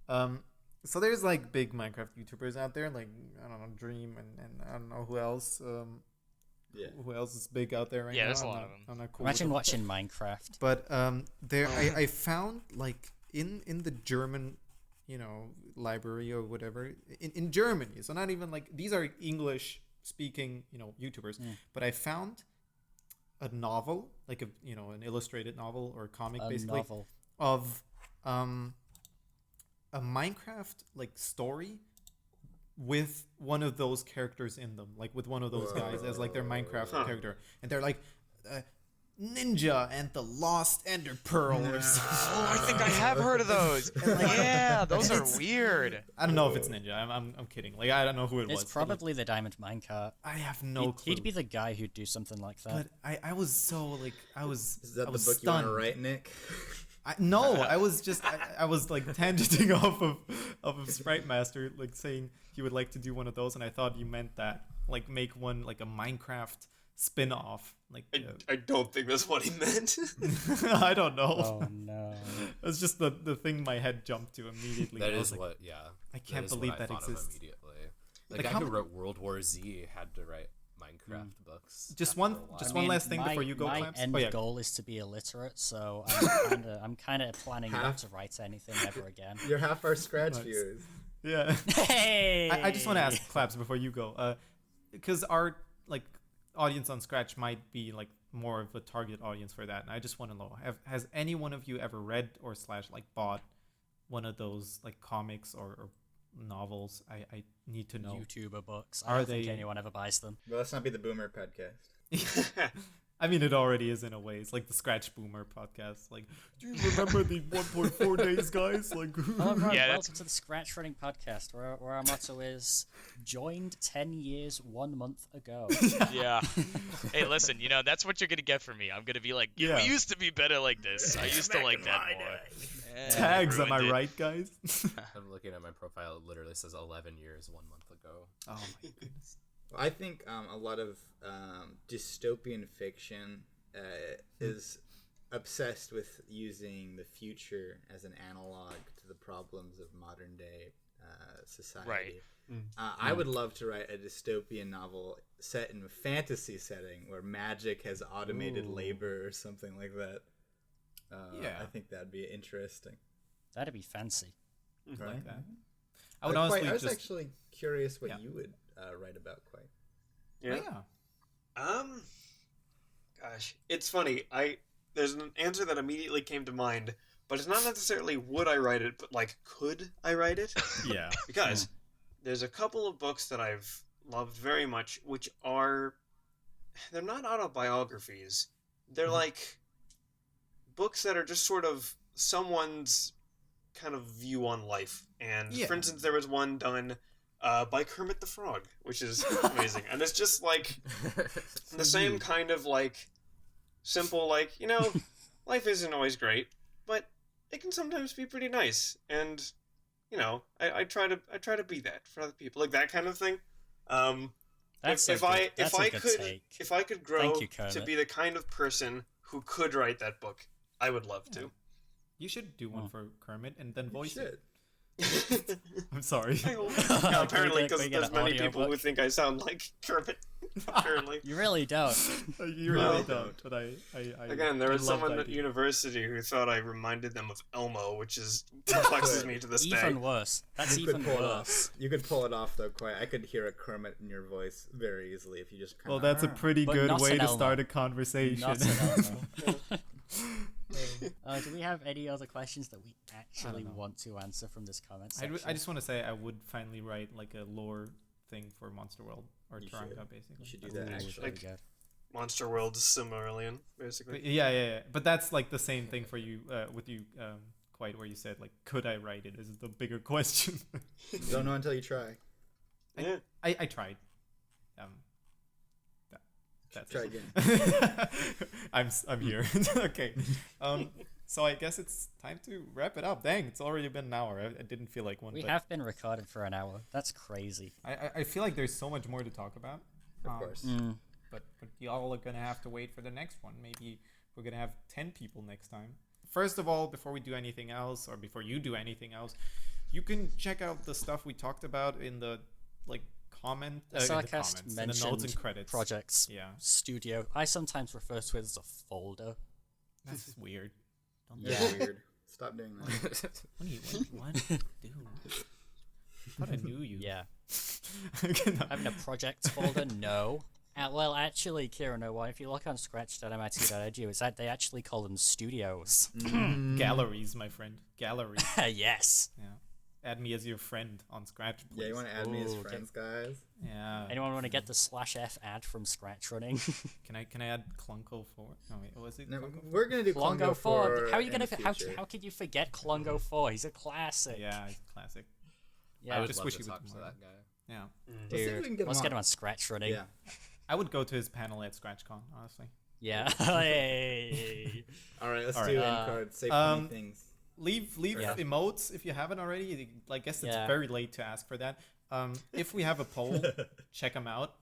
Speaker 2: So there's like big Minecraft YouTubers out there, like I don't know, Dream and I don't know who else. Who else is big out there right now?
Speaker 6: Yeah, there's a lot of them.
Speaker 2: I'm not cool
Speaker 1: Imagine watching Minecraft.
Speaker 2: But I found like in the German, library or whatever in Germany. So not even like these are English speaking, YouTubers. But I found a novel, like an illustrated novel or a comic, basically, of a Minecraft like story with one of those characters in them, like with one of those guys as like their Minecraft character, and they're like Ninja and the Lost Ender Pearl or something.
Speaker 6: Oh, I think I have heard of those. Yeah, those are weird.
Speaker 2: I don't know if it's Ninja. I'm kidding. Like I don't know who it was.
Speaker 1: It's probably the Diamond Minecart.
Speaker 2: I have no clue.
Speaker 1: He'd be the guy who'd do something like that.
Speaker 2: But I was so like
Speaker 4: Is that the book
Speaker 2: stunned.
Speaker 4: you want to write, Nick?
Speaker 2: No, I was just I was like tangenting off of SpriteMaster, like saying he would like to do one of those, and I thought you meant that, like make one like a Minecraft spin-off. Like
Speaker 3: I don't think that's what he meant.
Speaker 2: I don't know.
Speaker 1: Oh no!
Speaker 2: It's just the thing my head jumped to immediately.
Speaker 5: That is
Speaker 2: like,
Speaker 5: what, yeah.
Speaker 2: I can't believe that exists.
Speaker 5: Immediately. The guy who wrote World War Z had to write Minecraft books.
Speaker 2: Just one last thing before you go, Klabss.
Speaker 1: My end goal is to be illiterate, so I'm kind of planning not to write anything ever again.
Speaker 4: You're half our Scratch viewers.
Speaker 2: Yeah.
Speaker 1: Hey!
Speaker 2: I just want to ask Klabss before you go, because our like audience on Scratch might be like more of a target audience for that, and I just want to know: has any one of you ever read or like bought one of those like comics or novels? I need to know.
Speaker 1: YouTuber books. I don't think anyone ever buys them.
Speaker 4: Well, let's not be the Boomer podcast.
Speaker 2: I mean, it already is in a way. It's like the Scratch Boomer podcast. Like, do you remember the 1.4 days, guys? Like,
Speaker 1: welcome to the Scratch Running Podcast, where our motto is joined 10 years, 1 month ago.
Speaker 6: Yeah. Hey, listen, that's what you're going to get from me. I'm going to be like, we used to be better like this. I used to like that more.
Speaker 2: Tags, am I right, guys?
Speaker 5: I'm looking at my profile. It literally says 11 years, 1 month ago.
Speaker 2: Oh, my goodness.
Speaker 4: I think a lot of dystopian fiction is obsessed with using the future as an analog to the problems of modern day society.
Speaker 6: Right.
Speaker 4: I would love to write a dystopian novel set in a fantasy setting where magic has automated labor or something like that. I think that'd be interesting.
Speaker 1: That'd be fancy.
Speaker 2: Right. Like that.
Speaker 4: I was actually curious what you would write about, quite.
Speaker 3: Yeah. Gosh, it's funny. There's an answer that immediately came to mind, but it's not necessarily would I write it, but like could I write it?
Speaker 2: Yeah.
Speaker 3: Because there's a couple of books that I've loved very much, which they're not autobiographies they're like books that are just sort of someone's kind of view on life. And for instance, there was one done by Kermit the Frog, which is amazing. And it's just like the same kind of like simple, like, you know, life isn't always great, but it can sometimes be pretty nice. And, you know, I try to be that for other people, like that kind of thing. If I could grow to be the kind of person who could write that book, I would love to.
Speaker 2: You should do one for Kermit and then voice it. I'm sorry.
Speaker 3: Apparently, because there's many people who think I sound like Kermit. Apparently,
Speaker 1: you really don't.
Speaker 2: You really don't. But I
Speaker 3: again, there was someone at university who thought I reminded them of Elmo, which perplexes me to this day.
Speaker 1: Even worse. That's even worse.
Speaker 4: You could pull it off though. Quite. I could hear a Kermit in your voice very easily if you just.
Speaker 2: Well, that's a pretty good way to start a conversation.
Speaker 1: Not an Elmo. Do we have any other questions that we actually want to answer from this comment section?
Speaker 2: I just want to say I would finally write like a lore thing for Monster World or Taranka, basically.
Speaker 4: You should do that actually.
Speaker 3: Like Monster World Silmarillion, basically.
Speaker 2: But yeah. But that's like the same thing for you with you quite where you said like, could I write it? Is the bigger question.
Speaker 4: You don't know until you try.
Speaker 2: I tried. That's
Speaker 4: try
Speaker 2: it.
Speaker 4: Again.
Speaker 2: I'm here. Okay. So I guess it's time to wrap it up. Dang, it's already been an hour. I didn't feel like one.
Speaker 1: We have been recording for an hour. That's crazy.
Speaker 2: I feel like there's so much more to talk about.
Speaker 4: Of course.
Speaker 2: But y'all are gonna have to wait for the next one. Maybe we're gonna have 10 people next time. First of all, before we do anything else, or before you do anything else, you can check out the stuff we talked about in the comment,
Speaker 1: SRCast
Speaker 2: in
Speaker 1: mentioned
Speaker 2: the notes and credits.
Speaker 1: Projects, studio. I sometimes refer to it as a folder.
Speaker 2: That's weird.
Speaker 4: Weird. Stop doing that.
Speaker 2: What do you do? I thought I knew you.
Speaker 1: Yeah. Having a projects folder? No. Well, actually, Kira, no one. If you look on scratch.mit.edu, it's that they actually call them studios.
Speaker 2: Galleries, my friend. Galleries.
Speaker 1: Yes.
Speaker 2: Yeah. Add me as your friend on Scratch, please.
Speaker 4: Yeah, you want to add me as friends, guys?
Speaker 2: Yeah.
Speaker 1: Anyone want to get the /F ad from Scratch Running?
Speaker 2: Can I add Clunko 4? No, wait, was it?
Speaker 4: No, we're gonna do Clunko 4.
Speaker 1: How are you gonna? How could you forget Clunko 4? He's a classic.
Speaker 2: Yeah, he's a classic.
Speaker 1: Yeah,
Speaker 5: I would
Speaker 2: just
Speaker 5: love
Speaker 2: wish
Speaker 5: to
Speaker 2: he would
Speaker 5: talk to that guy.
Speaker 2: Yeah.
Speaker 1: Dude, let's get him on Scratch Running.
Speaker 4: Yeah.
Speaker 2: I would go to his panel at ScratchCon, honestly.
Speaker 1: Yeah. Hey.
Speaker 4: All right, let's do end cards. Say funny things.
Speaker 2: Leave emotes if you haven't already. I guess it's very late to ask for that. If we have a poll, check them out.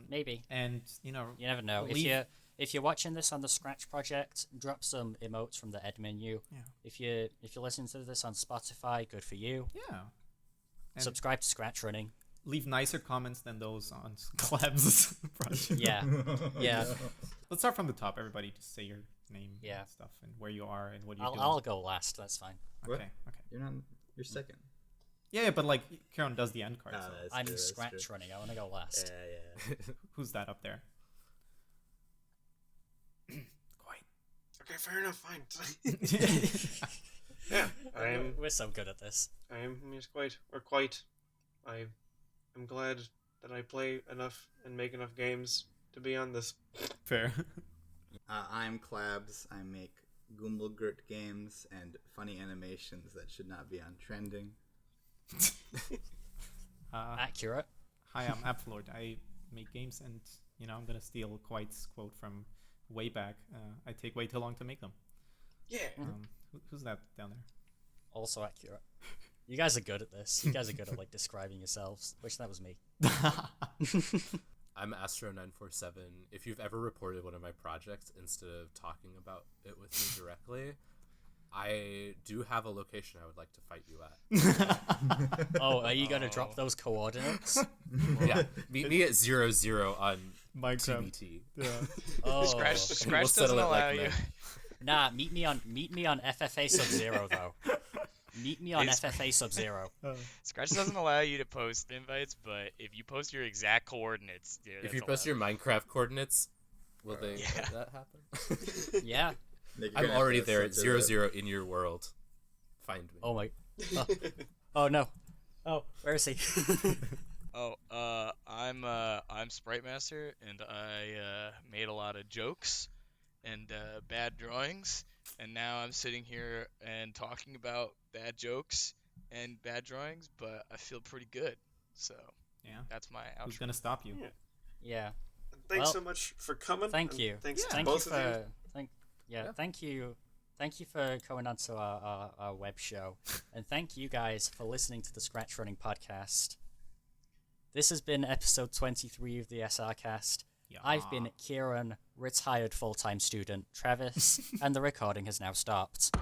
Speaker 1: Maybe.
Speaker 2: And you
Speaker 1: never know. If you're watching this on the Scratch Project, drop some emotes from the Ed menu. Yeah. If you're listening to this on Spotify, good for you.
Speaker 2: Yeah. And
Speaker 1: subscribe to Scratch Running.
Speaker 2: Leave nicer comments than those on Klabss project.
Speaker 1: Yeah. Yeah.
Speaker 2: Let's start from the top. Everybody, just say your name and stuff and where you are and what you do.
Speaker 1: I'll go last. That's fine.
Speaker 2: Okay.
Speaker 4: You're second.
Speaker 2: Yeah, but like Kieran does the end card. So.
Speaker 1: I'm Scratch Running. I want to go last.
Speaker 4: Yeah.
Speaker 2: Who's that up there? Quite.
Speaker 3: Okay, fair enough. Fine. Yeah,
Speaker 1: we're so good at this.
Speaker 3: I am quite. I'm glad that I play enough and make enough games to be on this.
Speaker 2: Fair.
Speaker 4: I'm Klabss. I make Gumbelgurt games and funny animations that should not be on trending.
Speaker 1: Accurate.
Speaker 2: Hi, I'm Applord. I make games and, I'm going to steal Quite's quote from way back. I take way too long to make them.
Speaker 3: Yeah.
Speaker 2: Who's that down there?
Speaker 1: Also accurate. You guys are good at this. You guys are good at describing yourselves. Wish that was me.
Speaker 5: I'm Astro947. If you've ever reported one of my projects instead of talking about it with me directly, I do have a location I would like to fight you at.
Speaker 1: Oh, are you going to drop those coordinates?
Speaker 5: Yeah. Meet me at 00 on
Speaker 2: Minecraft.
Speaker 5: TBT.
Speaker 2: Yeah.
Speaker 6: Oh. Scratch doesn't allow you.
Speaker 1: Nah, meet me on FFA Sub-Zero though. Meet me on FFA Sub-Zero.
Speaker 6: Scratch doesn't allow you to post invites, but if you post your exact coordinates, dude,
Speaker 5: if you post your Minecraft coordinates, will they let that happen?
Speaker 1: Yeah.
Speaker 5: I'm already there at 00 in your world. Find me.
Speaker 1: Oh my. Oh no. Oh, where is he?
Speaker 6: I'm SpriteMaster, and I made a lot of jokes, and bad drawings, and now I'm sitting here and talking about bad jokes and bad drawings, but I feel pretty good. So
Speaker 2: Yeah.
Speaker 6: that's my outro.
Speaker 2: Who's gonna stop you?
Speaker 1: Yeah.
Speaker 3: Thanks so much for coming.
Speaker 1: Thank you.
Speaker 3: Thanks to
Speaker 1: Thank
Speaker 3: both
Speaker 1: you
Speaker 3: of
Speaker 1: for
Speaker 3: you.
Speaker 1: thank you. Thank you for coming onto our web show, and thank you guys for listening to the ScratchRunning Podcast. This has been episode 23 of the SRCast.
Speaker 2: Yeah.
Speaker 1: I've been Kieran, retired full-time student Travis, and the recording has now stopped.